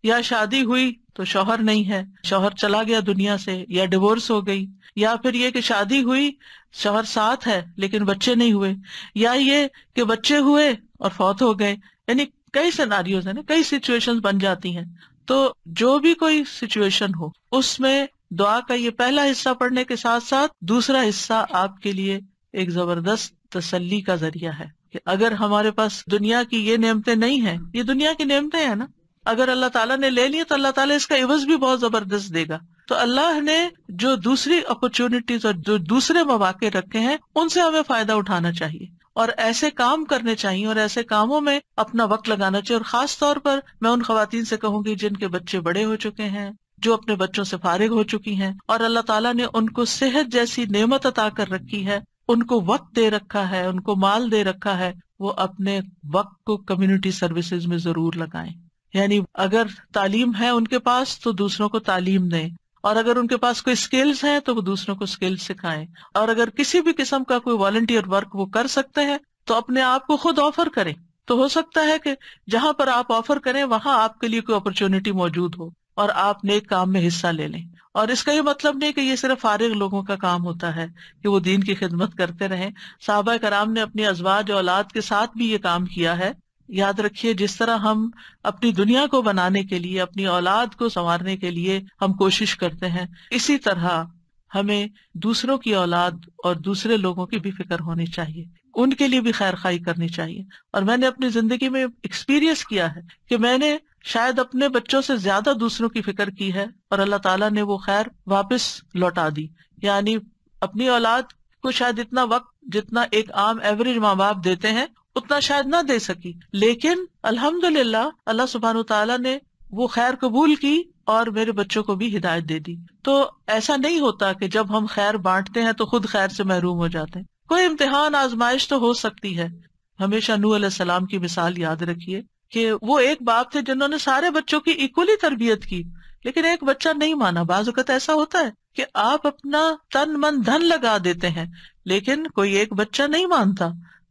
Speaker 1: یا شادی ہوئی تو شوہر نہیں ہے، شوہر چلا گیا دنیا سے، یا ڈیورس ہو گئی، یا پھر یہ کہ شادی ہوئی شوہر ساتھ ہے لیکن بچے نہیں ہوئے، یا یہ کہ بچے ہوئے اور فوت ہو گئے. یعنی کئی سیناریوز ہیں نا، کئی سچویشن بن جاتی ہیں. تو جو بھی کوئی سچویشن ہو، اس میں دعا کا یہ پہلا حصہ پڑھنے کے ساتھ ساتھ دوسرا حصہ آپ کے لیے ایک زبردست تسلی کا ذریعہ ہے کہ اگر ہمارے پاس دنیا کی یہ نعمتیں نہیں ہیں، یہ دنیا کی نعمتیں ہیں نا، اگر اللہ تعالیٰ نے لے لی تو اللہ تعالیٰ اس کا عوض بھی بہت زبردست دے گا. تو اللہ نے جو دوسری اپرچونٹیز اور جو دوسرے مواقع رکھے ہیں، ان سے ہمیں فائدہ اٹھانا چاہیے اور ایسے کام کرنے چاہیے اور ایسے کاموں میں اپنا وقت لگانا چاہیے. اور خاص طور پر میں ان خواتین سے کہوں گی جن کے بچے بڑے ہو چکے ہیں، جو اپنے بچوں سے فارغ ہو چکی ہیں اور اللہ تعالیٰ نے ان کو صحت جیسی نعمت عطا کر رکھی ہے، ان کو وقت دے رکھا ہے، ان کو مال دے رکھا ہے، وہ اپنے وقت کو کمیونٹی سروسز میں ضرور لگائیں. یعنی اگر تعلیم ہے ان کے پاس تو دوسروں کو تعلیم دیں، اور اگر ان کے پاس کوئی سکلز ہیں تو وہ دوسروں کو سکلز سکھائیں، اور اگر کسی بھی قسم کا کوئی والنٹیئر ورک وہ کر سکتے ہیں تو اپنے آپ کو خود آفر کریں. تو ہو سکتا ہے کہ جہاں پر آپ آفر کریں وہاں آپ کے لیے کوئی اپرچونٹی موجود ہو اور آپ نیک کام میں حصہ لے لیں. اور اس کا یہ مطلب نہیں کہ یہ صرف فارغ لوگوں کا کام ہوتا ہے کہ وہ دین کی خدمت کرتے رہیں. صحابہ کرام نے اپنی ازواج اور اولاد کے ساتھ بھی یہ کام کیا ہے. یاد رکھیے، جس طرح ہم اپنی دنیا کو بنانے کے لیے، اپنی اولاد کو سنوارنے کے لیے ہم کوشش کرتے ہیں، اسی طرح ہمیں دوسروں کی اولاد اور دوسرے لوگوں کی بھی فکر ہونی چاہیے، ان کے لیے بھی خیر خواہی کرنی چاہیے. اور میں نے اپنی زندگی میں ایکسپیرئنس کیا ہے کہ میں نے شاید اپنے بچوں سے زیادہ دوسروں کی فکر کی ہے اور اللہ تعالیٰ نے وہ خیر واپس لوٹا دی. یعنی اپنی اولاد کو شاید اتنا وقت جتنا ایک عام ایوریج ماں باپ دیتے ہیں اتنا شاید نہ دے سکی، لیکن الحمدللہ اللہ سبحانہ وتعالیٰ نے وہ خیر قبول کی اور میرے بچوں کو بھی ہدایت دے دی. تو ایسا نہیں ہوتا کہ جب ہم خیر بانٹتے ہیں تو خود خیر سے محروم ہو جاتے ہیں. کوئی امتحان آزمائش تو ہو سکتی ہے. ہمیشہ نوح علیہ السلام کی مثال یاد رکھیے کہ وہ ایک باپ تھے جنہوں نے سارے بچوں کی ایکولی تربیت کی، لیکن ایک بچہ نہیں مانا. بعض اوقات ایسا ہوتا ہے کہ آپ اپنا تن من دھن لگا دیتے ہیں لیکن کوئی ایک بچہ نہیں مانتا،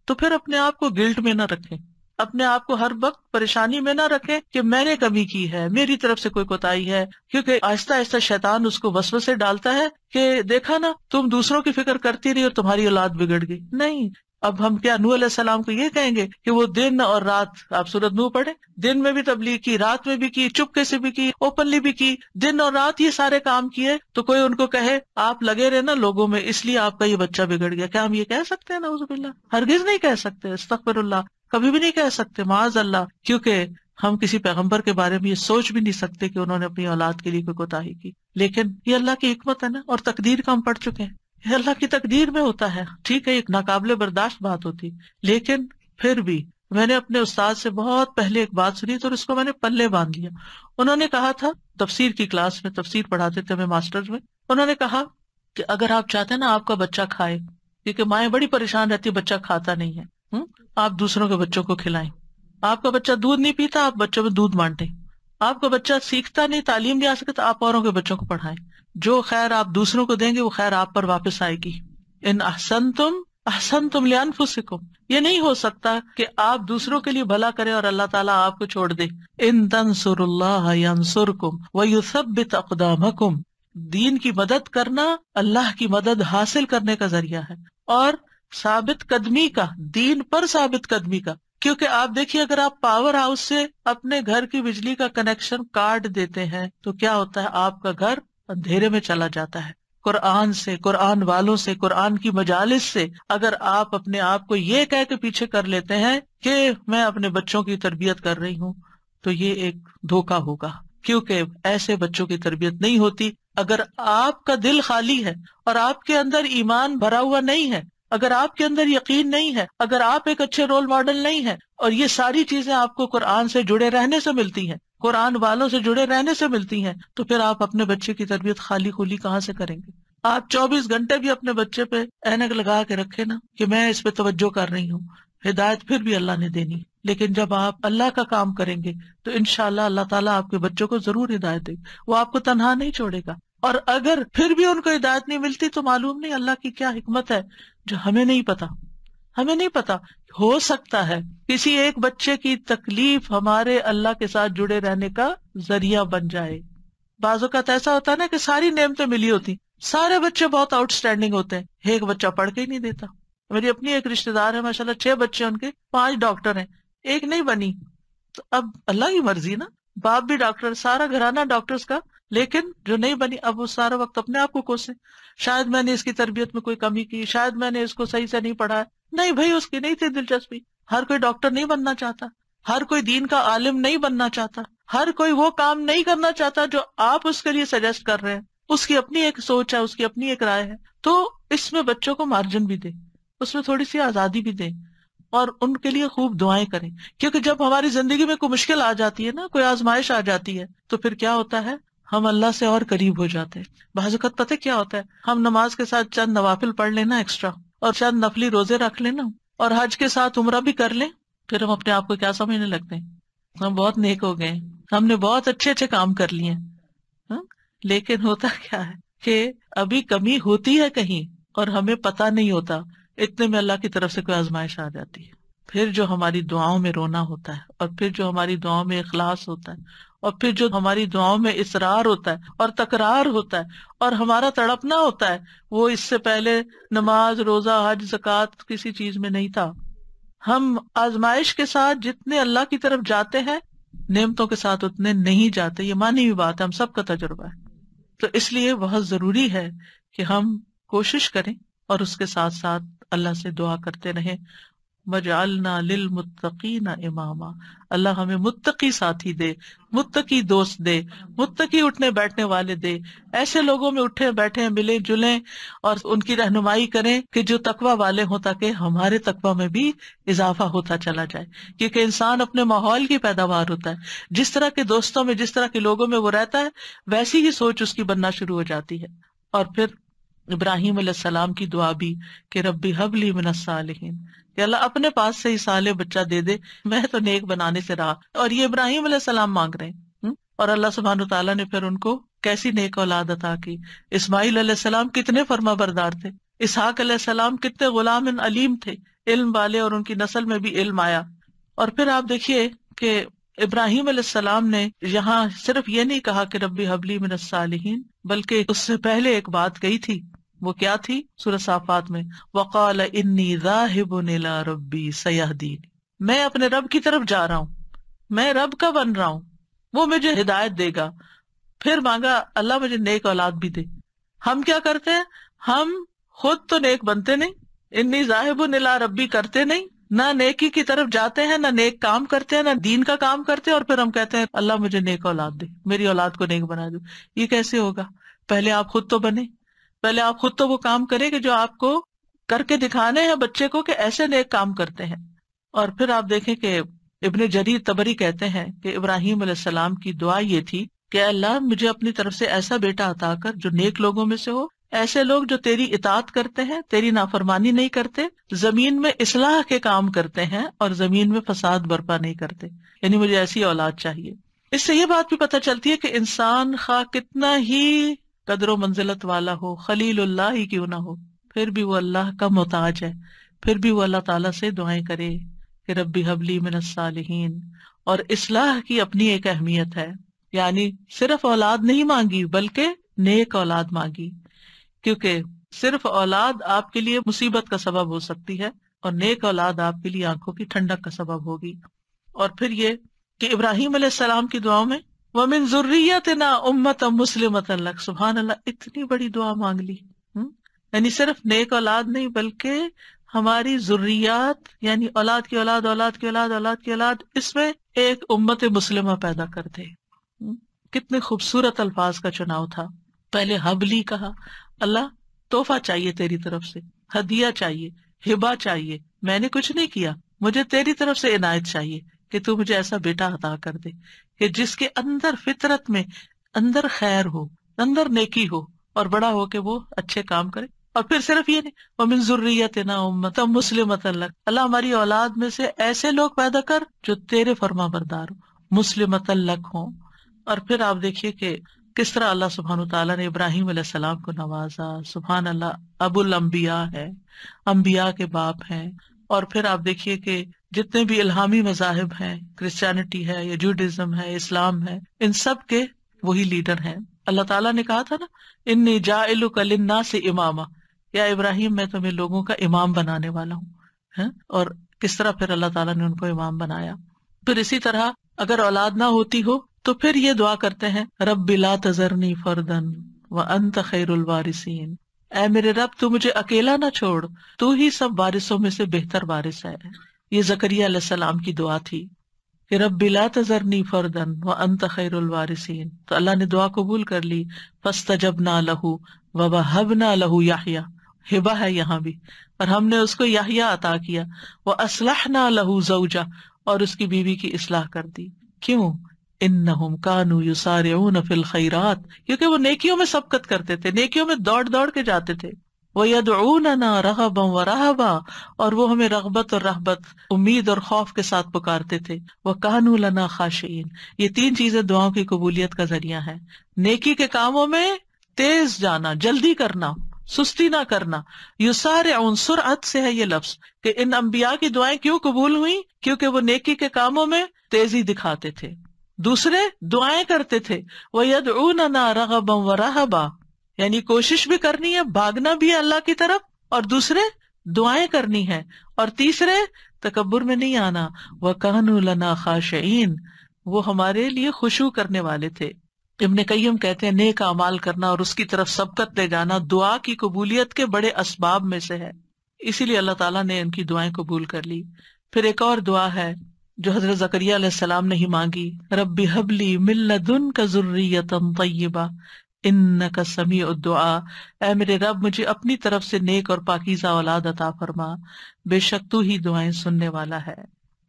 Speaker 1: تو پھر اپنے آپ کو گلٹ میں نہ رکھیں، اپنے آپ کو ہر وقت پریشانی میں نہ رکھیں کہ میں نے کمی کی ہے، میری طرف سے کوئی کوتاہی ہے. کیونکہ آہستہ آہستہ شیطان اس کو وسوسے ڈالتا ہے کہ دیکھا نا، تم دوسروں کی فکر کرتی رہی اور تمہاری اولاد بگڑ گئی. نہیں، اب ہم کیا نوح علیہ السلام کو یہ کہیں گے کہ وہ دن اور رات، آپ سورۃ نوح پڑھیں، دن میں بھی تبلیغ کی، رات میں بھی کی، چپکے سے بھی کی، اوپنلی بھی کی، دن اور رات یہ سارے کام کیے. تو کوئی ان کو کہے آپ لگے رہے نا لوگوں میں، اس لیے آپ کا یہ بچہ بگڑ گیا، کیا ہم یہ کہہ سکتے ہیں؟ نعوذ باللہ، ہرگز نہیں کہہ سکتے، استغفر اللہ، کبھی بھی نہیں کہہ سکتے، معاذ اللہ. کیونکہ ہم کسی پیغمبر کے بارے میں یہ سوچ بھی نہیں سکتے کہ انہوں نے اپنی اولاد کے لیے کوئی کوتاہی کی. لیکن یہ اللہ کی حکمت ہے نا، اور تقدیر کا ہم پڑھ چکے ہیں، یہ اللہ کی تقدیر میں ہوتا ہے. ٹھیک ہے، ایک ناقابل برداشت بات ہوتی، لیکن پھر بھی میں نے اپنے استاد سے بہت پہلے ایک بات سنی تو اس کو میں نے پلے باندھ لیا. انہوں نے کہا تھا، تفسیر کی کلاس میں تفسیر پڑھاتے تھے ہمیں ماسٹرز میں، انہوں نے کہا کہ اگر آپ چاہتے ہیں نا آپ کا بچہ کھائے، کیونکہ مائیں بڑی پریشان رہتی، بچہ کھاتا نہیں ہے، آپ دوسروں کے بچوں کو کھلائیں. آپ کا بچہ دودھ نہیں پیتا، آپ بچوں میں دودھ بانٹیں. آپ کا بچہ سیکھتا نہیں، تعلیم نہیں آ سکتا، آپ اوروں کے بچوں کو پڑھائیں. جو خیر آپ دوسروں کو دیں گے وہ خیر آپ پر واپس آئے گی. ان احسنتم احسنتم لانفسکم، یہ نہیں ہو سکتا کہ آپ دوسروں کے لیے بھلا کریں اور اللہ تعالیٰ آپ کو چھوڑ دے. ان تنصروا اللہ ینصرکم ویثبت اقدامکم، دین کی مدد کرنا اللہ کی مدد حاصل کرنے کا ذریعہ ہے، اور ثابت قدمی کا، دین پر ثابت قدمی کا. کیونکہ آپ دیکھیے، اگر آپ پاور ہاؤس سے اپنے گھر کی بجلی کا کنیکشن کاٹ دیتے ہیں تو کیا ہوتا ہے؟ آپ کا گھر اندھیرے میں چلا جاتا ہے. قرآن سے، قرآن والوں سے، قرآن کی مجالس سے اگر آپ اپنے آپ کو یہ کہہ کے پیچھے کر لیتے ہیں کہ میں اپنے بچوں کی تربیت کر رہی ہوں، تو یہ ایک دھوکا ہوگا، کیونکہ ایسے بچوں کی تربیت نہیں ہوتی. اگر آپ کا دل خالی ہے اور آپ کے اندر ایمان بھرا ہوا نہیں ہے، اگر آپ کے اندر یقین نہیں ہے، اگر آپ ایک اچھے رول ماڈل نہیں ہے، اور یہ ساری چیزیں آپ کو قرآن سے جڑے رہنے سے ملتی ہیں، قرآن والوں سے جڑے رہنے سے ملتی ہیں، تو پھر آپ اپنے بچے کی تربیت خالی خولی کہاں سے کریں گے؟ آپ 24 گھنٹے بھی اپنے بچے پہ اینک لگا کے رکھے نا کہ میں اس پہ توجہ کر رہی ہوں، ہدایت پھر بھی اللہ نے دینی، لیکن جب آپ اللہ کا کام کریں گے تو انشاءاللہ اللہ تعالیٰ آپ کے بچوں کو ضرور ہدایت دے، وہ آپ کو تنہا نہیں چھوڑے گا. اور اگر پھر بھی ان کو ہدایت نہیں ملتی تو معلوم نہیں اللہ کی کیا حکمت ہے جو ہمیں نہیں پتا. ہمیں نہیں پتا، ہو سکتا ہے کسی ایک بچے کی تکلیف ہمارے اللہ کے ساتھ جڑے رہنے کا ذریعہ بن جائے. بعض اوقات ایسا ہوتا ہے نا کہ ساری نعمتیں ملی ہوتی، سارے بچے بہت آؤٹ اسٹینڈنگ ہوتے ہیں، ایک بچہ پڑھ کے ہی نہیں دیتا. میری اپنی ایک رشتے دار ہے، ماشاءاللہ 6 بچے ان کے، 5 ڈاکٹر ہیں، ایک نہیں بنی. تو اب اللہ کی مرضی نا، باپ بھی ڈاکٹر، سارا گھرانہ ڈاکٹرز کا، لیکن جو نہیں بنی اب وہ سارا وقت اپنے آپ کو کوسے، شاید میں نے اس کی تربیت میں کوئی کمی کی، شاید میں نے اس کو صحیح سے نہیں پڑھایا. نہیں بھائی، اس کی نہیں تھی دلچسپی. ہر کوئی ڈاکٹر نہیں بننا چاہتا، ہر کوئی دین کا عالم نہیں بننا چاہتا، ہر کوئی وہ کام نہیں کرنا چاہتا جو آپ اس کے لیے سجیسٹ کر رہے ہیں. اس کی اپنی ایک سوچ ہے، اس کی اپنی ایک رائے ہے. تو اس میں بچوں کو مارجن بھی دے، اس میں تھوڑی سی آزادی بھی دیں، اور ان کے لیے خوب دعائیں کریں. کیونکہ جب ہماری زندگی میں کوئی مشکل آ جاتی ہے نا، کوئی آزمائش آ جاتی ہے، تو پھر کیا ہوتا ہے، ہم اللہ سے اور قریب ہو جاتے ہیں. بعض اوقات پتہ کیا ہوتا ہے، ہم نماز کے ساتھ چند نوافل پڑھ لینا ایکسٹرا، اور چند نفلی روزے رکھ لینا، اور حج کے ساتھ عمرہ بھی کر لیں، پھر ہم اپنے آپ کو کیا سمجھنے لگتے ہیں، ہم بہت نیک ہو گئے، ہم نے بہت اچھے اچھے کام کر لیے ہیں. لیکن ہوتا کیا ہے کہ ابھی کمی ہوتی ہے کہیں اور ہمیں پتہ نہیں ہوتا، اتنے میں اللہ کی طرف سے کوئی آزمائش آ جاتی ہے. پھر جو ہماری دعاؤں میں رونا ہوتا ہے، اور پھر جو ہماری دعاؤں میں اخلاص ہوتا ہے، اور پھر جو ہماری دعاؤں میں اصرار ہوتا ہے اور تکرار ہوتا ہے اور ہمارا تڑپنا ہوتا ہے، وہ اس سے پہلے نماز، روزہ، حج، زکوٰۃ کسی چیز میں نہیں تھا. ہم آزمائش کے ساتھ جتنے اللہ کی طرف جاتے ہیں، نعمتوں کے ساتھ اتنے نہیں جاتے. یہ مانی ہوئی بات ہے، ہم سب کا تجربہ ہے. تو اس لیے بہت ضروری ہے کہ ہم کوشش کریں اور اس کے ساتھ ساتھ اللہ سے دعا کرتے رہیں، وَجْعَلْنَا لِلْمُتَّقِينَ إِمَامًا. اللہ ہمیں متقی ساتھی دے، متقی دوست دے، متقی اٹھنے بیٹھنے والے دے، ایسے لوگوں میں اٹھے بیٹھے ملیں جلیں اور ان کی رہنمائی کریں کہ جو تقوی والے ہوں، تاکہ ہمارے تقوی میں بھی اضافہ ہوتا چلا جائے. کیونکہ انسان اپنے ماحول کی پیداوار ہوتا ہے، جس طرح کے دوستوں میں، جس طرح کے لوگوں میں وہ رہتا ہے، ویسی ہی سوچ اس کی بننا شروع ہو جاتی ہے. اور پھر ابراہیم علیہ السلام کی دعا بھی کہ ربی ہب لی من الصالحین، کہ اللہ اپنے پاس سے ہی صالح بچہ دے دے، میں تو نیک بنانے سے رہا. اور یہ ابراہیم علیہ السلام مانگ رہے ہیں، اور اللہ سبحانہ تعالیٰ نے پھر ان کو کیسی نیک اولاد عطا کی. اسماعیل علیہ السلام کتنے فرما بردار تھے، اسحاق علیہ السلام کتنے غلام علیم تھے، علم والے، اور ان کی نسل میں بھی علم آیا. اور پھر آپ دیکھیے کہ ابراہیم علیہ السلام نے یہاں صرف یہ نہیں کہا کہ ربی حبلی من الصالحین، بلکہ اس سے پہلے ایک بات کہی تھی. وہ کیا تھی؟ سورہ صافات میں وقال انی ذاہب الی ربی سیہدین، میں اپنے رب کی طرف جا رہا ہوں، میں رب کا بن رہا ہوں، وہ مجھے ہدایت دے گا. پھر مانگا اللہ مجھے نیک اولاد بھی دے. ہم کیا کرتے ہیں، ہم خود تو نیک بنتے نہیں، انی ذاہب الی ربی کرتے نہیں، نہ نیکی کی طرف جاتے ہیں، نہ نیک کام کرتے ہیں، نہ دین کا کام کرتے ہیں، اور پھر ہم کہتے ہیں اللہ مجھے نیک اولاد دے، میری اولاد کو نیک بنا دو. یہ کیسے ہوگا؟ پہلے آپ خود تو بنے، پہلے آپ خود تو وہ کام کریں کہ جو آپ کو کر کے دکھانے ہیں بچے کو کہ ایسے نیک کام کرتے ہیں. اور پھر آپ دیکھیں کہ ابن جریر طبری کہتے ہیں کہ ابراہیم علیہ السلام کی دعا یہ تھی کہ اللہ مجھے اپنی طرف سے ایسا بیٹا عطا کر جو نیک لوگوں میں سے ہو، ایسے لوگ جو تیری اطاعت کرتے ہیں، تیری نافرمانی نہیں کرتے، زمین میں اصلاح کے کام کرتے ہیں اور زمین میں فساد برپا نہیں کرتے. یعنی مجھے ایسی اولاد چاہیے. اس سے یہ بات بھی پتہ چلتی ہے کہ انسان خواہ کتنا ہی قدر و منزلت والا ہو، خلیل اللہ ہی کیوں نہ ہو، پھر بھی وہ اللہ کا محتاج ہے، پھر بھی وہ اللہ تعالیٰ سے دعائیں کرے کہ ربی حبلی من الصالحین. اور اصلاح کی اپنی ایک اہمیت ہے، یعنی صرف اولاد نہیں مانگی بلکہ نیک اولاد مانگی، کیونکہ صرف اولاد آپ کے لیے مصیبت کا سبب ہو سکتی ہے، اور نیک اولاد آپ کے لیے آنکھوں کی ٹھنڈک کا سبب ہوگی. اور پھر یہ کہ ابراہیم علیہ السلام کی دعاؤں میں وَمِن ذُرِّيَّتِنَا أُمَّةً مُّسْلِمَةً لَكَ، سبحان اللہ، اتنی بڑی دعا مانگ لی. یعنی صرف نیک اولاد نہیں بلکہ ہماری ذریات، یعنی اولاد کی اولاد، اولاد کی اولاد، اولاد کی اولاد، اس میں ایک امت مسلمہ پیدا کر دے. کتنے خوبصورت الفاظ کا چناؤ تھا. پہلے حبلی کہا، اللہ تحفہ چاہیے تیری طرف سے، ہدیہ چاہیے، ہبہ چاہیے، میں نے کچھ نہیں کیا، مجھے تیری طرف سے عنایت چاہیے کہ تو مجھے ایسا بیٹا عطا کر دے کہ جس کے اندر فطرت میں اندر خیر ہو، اندر نیکی ہو، اور بڑا ہو کے وہ اچھے کام کرے. اور پھر صرف یہ نہیں، وَمِن ذُرِّيَّتِنَا أُمَّةً مُسْلِمَةً لَكَ، اللہ ہماری اولاد میں سے ایسے لوگ پیدا کر جو تیرے فرما بردار ہوں، مُسْلِمَةً لَكَ ہوں. اور پھر آپ دیکھیے کہ کس طرح اللہ سبحانہ تعالیٰ نے ابراہیم علیہ السلام کو نوازا. سبحان اللہ، ابو الانبیاء ہے، انبیاء کے باپ ہیں. اور پھر آپ دیکھیے کہ جتنے بھی الہامی مذاہب ہیں، کرسچینٹی ہے یا جوڈازم ہے، اسلام ہے، ان سب کے وہی لیڈر ہیں. اللہ تعالیٰ نے کہا تھا نا، انی جاعلک للناس اماما، یا ابراہیم میں تمہیں لوگوں کا امام بنانے والا ہوں. اور کس طرح پھر اللہ تعالیٰ نے ان کو امام بنایا. پھر اسی طرح اگر اولاد نہ ہوتی ہو تو پھر یہ دعا کرتے ہیں، رب لا تذرنی فردا وانت خیر الوارثین، اے میرے رب تو مجھے اکیلا نہ چھوڑ، تو ہی سب وارثوں میں سے بہتر وارث ہے. یہ زکریا علیہ السلام کی دعا تھی کہ رب لا تذرنی فردا وانت خیر الوارثین. تو اللہ نے دعا قبول کر لی. فاستجبنا لہ ووہبنا لہ یحییٰ، ہبہ ہے یہاں بھی، اور ہم نے اس کو یحییٰ عطا کیا. واصلحنا لہ زوجہ، اور اس کی بیوی کی اصلاح کر دی. کیوں؟ انہم کانوا یسارعون فی الخیرات، کیونکہ وہ نیکیوں میں سبقت کرتے تھے، نیکیوں میں دوڑ دوڑ کے جاتے تھے. وَيَدْعُونَنَا رَغَبًا وَرَهَبًا، اور وہ ہمیں رغبت اور رہبت، امید اور خوف کے ساتھ پکارتے تھے. وَكَانُوا لَنَا خَاشِعِينَ، یہ تین چیزیں دعاؤں کی قبولیت کا ذریعہ ہیں. نیکی کے کاموں میں تیز جانا، جلدی کرنا، سستی نہ کرنا. یسارعون، سرعت سے ہے یہ لفظ، کہ ان انبیاء کی دعائیں کیوں قبول ہوئیں؟ کیونکہ وہ نیکی کے کاموں میں تیزی دکھاتے تھے، دوسرے دعائیں کرتے تھے. وَيَدْعُونَنَا رَغَبًا وَرَهَبًا، یعنی کوشش بھی کرنی ہے، بھاگنا بھی ہے اللہ کی طرف، اور دوسرے دعائیں کرنی ہے، اور تیسرے تکبر میں نہیں آنا. وَكَانُوا لَنَا خَاشِعِينَ، وہ ہمارے لیے خشوع کرنے والے تھے. ابن قیم کہتے ہیں نیک اعمال کرنا اور اس کی طرف سبقت لے جانا دعا کی قبولیت کے بڑے اسباب میں سے ہے. اسی لیے اللہ تعالیٰ نے ان کی دعائیں قبول کر لی. پھر ایک اور دعا ہے جو حضرت زکریا علیہ السلام نے ہی مانگی، رب ہب لی من لدنک ذریۃ طیبہ انک سمیع الدعاء، اے میرے رب مجھے اپنی طرف سے نیک اور پاکیزہ اولاد عطا فرما، بے شک تو ہی دعائیں سننے والا ہے.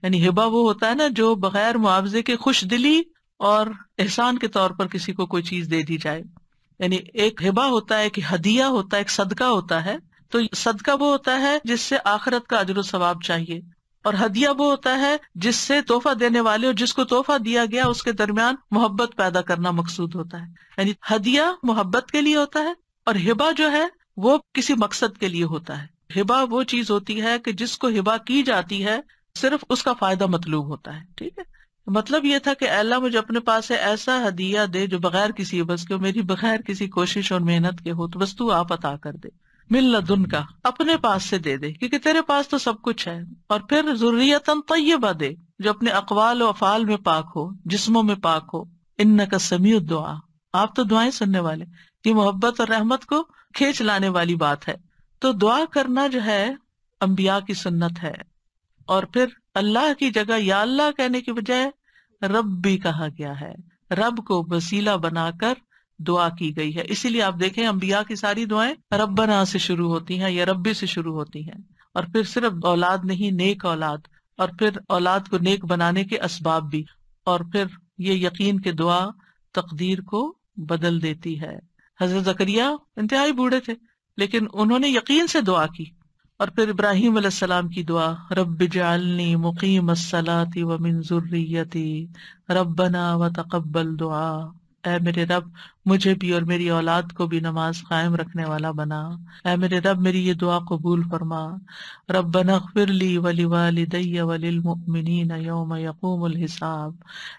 Speaker 1: یعنی ہبہ وہ ہوتا ہے نا جو بغیر معاوضے کے خوش دلی اور احسان کے طور پر کسی کو کوئی چیز دے دی جائے. یعنی ایک ہبہ ہوتا ہے، ایک ہدیہ ہوتا ہے، ایک صدقہ ہوتا ہے. تو صدقہ وہ ہوتا ہے جس سے آخرت کا اجر و ثواب چاہیے، اور ہدیہ وہ ہوتا ہے جس سے تحفہ دینے والے اور جس کو تحفہ دیا گیا اس کے درمیان محبت پیدا کرنا مقصود ہوتا ہے. یعنی ہدیہ محبت کے لیے ہوتا ہے، اور ہبہ جو ہے وہ کسی مقصد کے لیے ہوتا ہے. ہبہ وہ چیز ہوتی ہے کہ جس کو ہبہ کی جاتی ہے صرف اس کا فائدہ مطلوب ہوتا ہے. ٹھیک ہے، مطلب یہ تھا کہ اے اللہ مجھے اپنے پاس سے ایسا ہدیہ دے جو بغیر کسی عوض کے، میری بغیر کسی کوشش اور محنت کے ہو، تو بس تو آپ عطا کر دے. من لدن کا، اپنے پاس سے دے دے، کیونکہ تیرے پاس تو سب کچھ ہے. اور پھر ذریۃ طیبہ دے، جو اپنے اقوال و افعال میں پاک ہو، جسموں میں پاک ہو. انک سمیع الدعاء، آپ تو دعائیں سننے والے. یہ محبت اور رحمت کو کھینچ لانے والی بات ہے. تو دعا کرنا جو ہے انبیاء کی سنت ہے. اور پھر اللہ کی جگہ یا اللہ کہنے کی بجائے رب بھی کہا گیا ہے، رب کو وسیلہ بنا کر دعا کی گئی ہے. اسی لیے آپ دیکھیں انبیاء کی ساری دعائیں ربنا سے شروع ہوتی ہیں یا ربی سے شروع ہوتی ہیں. اور پھر صرف اولاد نہیں، نیک اولاد، اور پھر اولاد کو نیک بنانے کے اسباب بھی. اور پھر یہ یقین کہ دعا تقدیر کو بدل دیتی ہے. حضرت زکریا انتہائی بوڑھے تھے لیکن انہوں نے یقین سے دعا کی. اور پھر ابراہیم علیہ السلام کی دعا، رب اجعلنی مقیم الصلاۃ ومن ذریتی ربنا وتقبل دعا، اے میرے رب مجھے بھی اور میری اولاد کو بھی نماز قائم رکھنے والا بنا. اے میرے رب میری یہ دعا قبول فرما. ربنا اغفر لی ولوالدی وللمؤمنین یوم یقوم الحساب،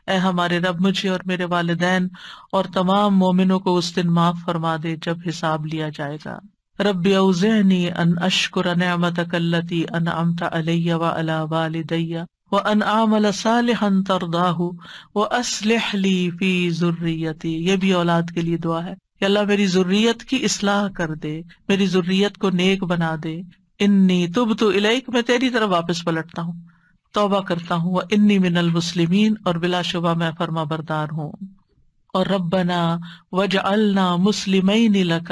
Speaker 1: اے ہمارے رب مجھے اور میرے والدین اور تمام مومنوں کو اس دن معاف فرما دے جب حساب لیا جائے گا. رب اوزعنی ان اشکر نعمتک التی انعمت علی وعلی والدی وان اعمل صالحا ترضاہ واصلح لی فی ذریتی. یہ بھی اولاد کے لیے دعا ہے کہ اللہ میری ذریت کی اصلاح کر دے، میری ذریت کو نیک بنا دے. انی تبت الیک، میں تیری طرف واپس پلٹتا ہوں، توبہ کرتا ہوں. وانی من المسلمین، اور بلا شبہ میں فرما بردار ہوں. اور ربنا وجعلنا مسلمین لک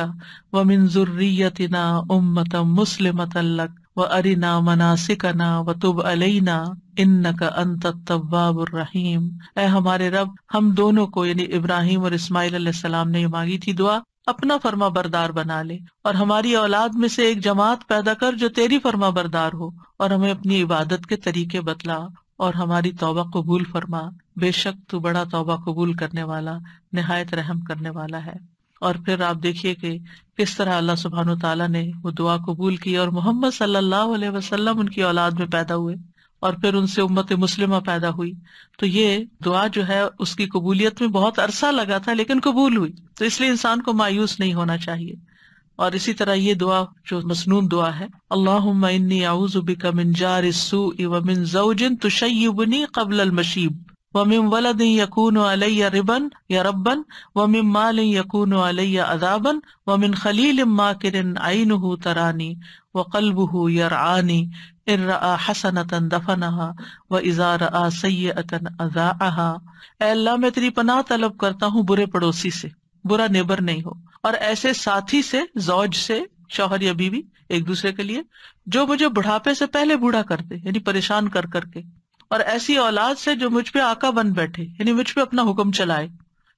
Speaker 1: ومن ذریتنا امۃ مسلمۃ لک وارنا مناسکنا وتب علینا انک انت التواب الرحیم. اے ہمارے رب ہم دونوں کو، یعنی ابراہیم اور اسماعیل علیہ السلام نے یہ مانگی تھی دعا، اپنا فرما بردار بنا لے، اور ہماری اولاد میں سے ایک جماعت پیدا کر جو تیری فرما بردار ہو، اور ہمیں اپنی عبادت کے طریقے بتلا اور ہماری توبہ قبول فرما، بے شک تو بڑا توبہ قبول کرنے والا، نہایت رحم کرنے والا ہے۔ اور پھر آپ دیکھیے کہ کس طرح اللہ سبحانہ تعالیٰ نے وہ دعا قبول کی، اور محمد صلی اللہ علیہ وسلم ان کی اولاد میں پیدا ہوئے، اور پھر ان سے امت مسلمہ پیدا ہوئی۔ تو یہ دعا جو ہے اس کی قبولیت میں بہت عرصہ لگا تھا، لیکن قبول ہوئی، تو اس لیے انسان کو مایوس نہیں ہونا چاہیے۔ اور اسی طرح یہ دعا جو مسنون دعا ہے، اللہم انی اعوذ بک من جار السوء ومن زوج تشیبنی قبل المشیب ومن ولد یکون علی ربا ومن مال یکون علی عذابا ومن خلیل ماکر عینہ ترانی وقلبہ یرعانی ان رأى حسنة دفنها وإذا رأى سیئة اذاعها۔ اے اللہ میں تیری پناہ طلب کرتا ہوں برے پڑوسی سے، برا نیبر نہیں ہو، اور ایسے ساتھی سے، زوج سے، شوہر یا بیوی ایک دوسرے کے لیے، جو مجھے بڑھاپے سے پہلے بوڑھا کر دے، یعنی پریشان کر کر کے، اور ایسی اولاد سے جو مجھ پہ آقا بن بیٹھے، یعنی مجھ پہ اپنا حکم چلائے،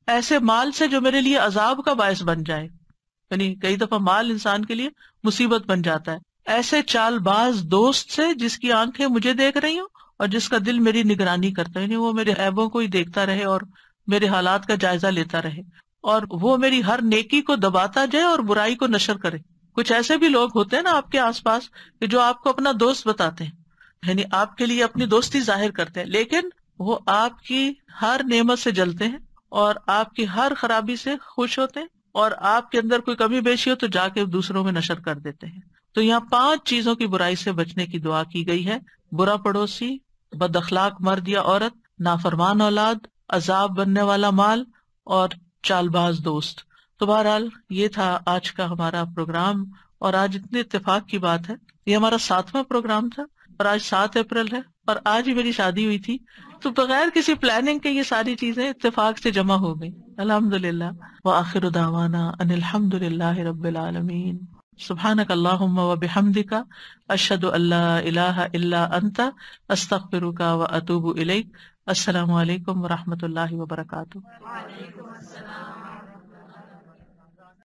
Speaker 1: ایسے مال سے جو میرے لیے عذاب کا باعث بن جائے، یعنی کئی دفعہ مال انسان کے لیے مصیبت بن جاتا ہے، ایسے چال باز دوست سے جس کی آنکھیں مجھے دیکھ رہی ہوں اور جس کا دل میری نگرانی کرتا ہے، یعنی وہ میرے عیبوں کو ہی دیکھتا رہے اور میرے حالات کا جائزہ لیتا رہے، اور وہ میری ہر نیکی کو دباتا جائے اور برائی کو نشر کرے۔ کچھ ایسے بھی لوگ ہوتے ہیں نا آپ کے آس پاس کہ جو آپ کو اپنا دوست بتاتے ہیں، یعنی آپ کے لیے اپنی دوستی ظاہر کرتے ہیں، لیکن وہ آپ کی ہر نعمت سے جلتے ہیں اور آپ کی ہر خرابی سے خوش ہوتے ہیں، اور آپ کے اندر کوئی کمی بیشی ہو تو جا کے دوسروں میں نشر کر دیتے ہیں۔ تو یہاں 5 چیزوں کی برائی سے بچنے کی دعا کی گئی ہے: برا پڑوسی، بد اخلاق مرد یا عورت، نافرمان اولاد، عذاب بننے والا مال، اور چال باز دوست۔ تو بہرحال یہ تھا آج کا ہمارا پروگرام، اور آج اتنے اتفاق کی بات ہے، یہ ہمارا 7واں پروگرام تھا، اور آج 7 اپریل ہے، اور آج ہی میری شادی ہوئی تھی، تو بغیر کسی پلاننگ کے یہ ساری چیزیں اتفاق سے جمع ہو گئی، الحمدللہ۔ وآخر دعوانا ان الحمدللہ رب العالمین۔ سبحانک اللہم وبحمدک، اشہد ان لا الہ الا انت، استغفرک واتوب الیک۔ السلام علیکم ورحمۃ اللہ وبرکاتہ۔
Speaker 3: وعلیکم السلام۔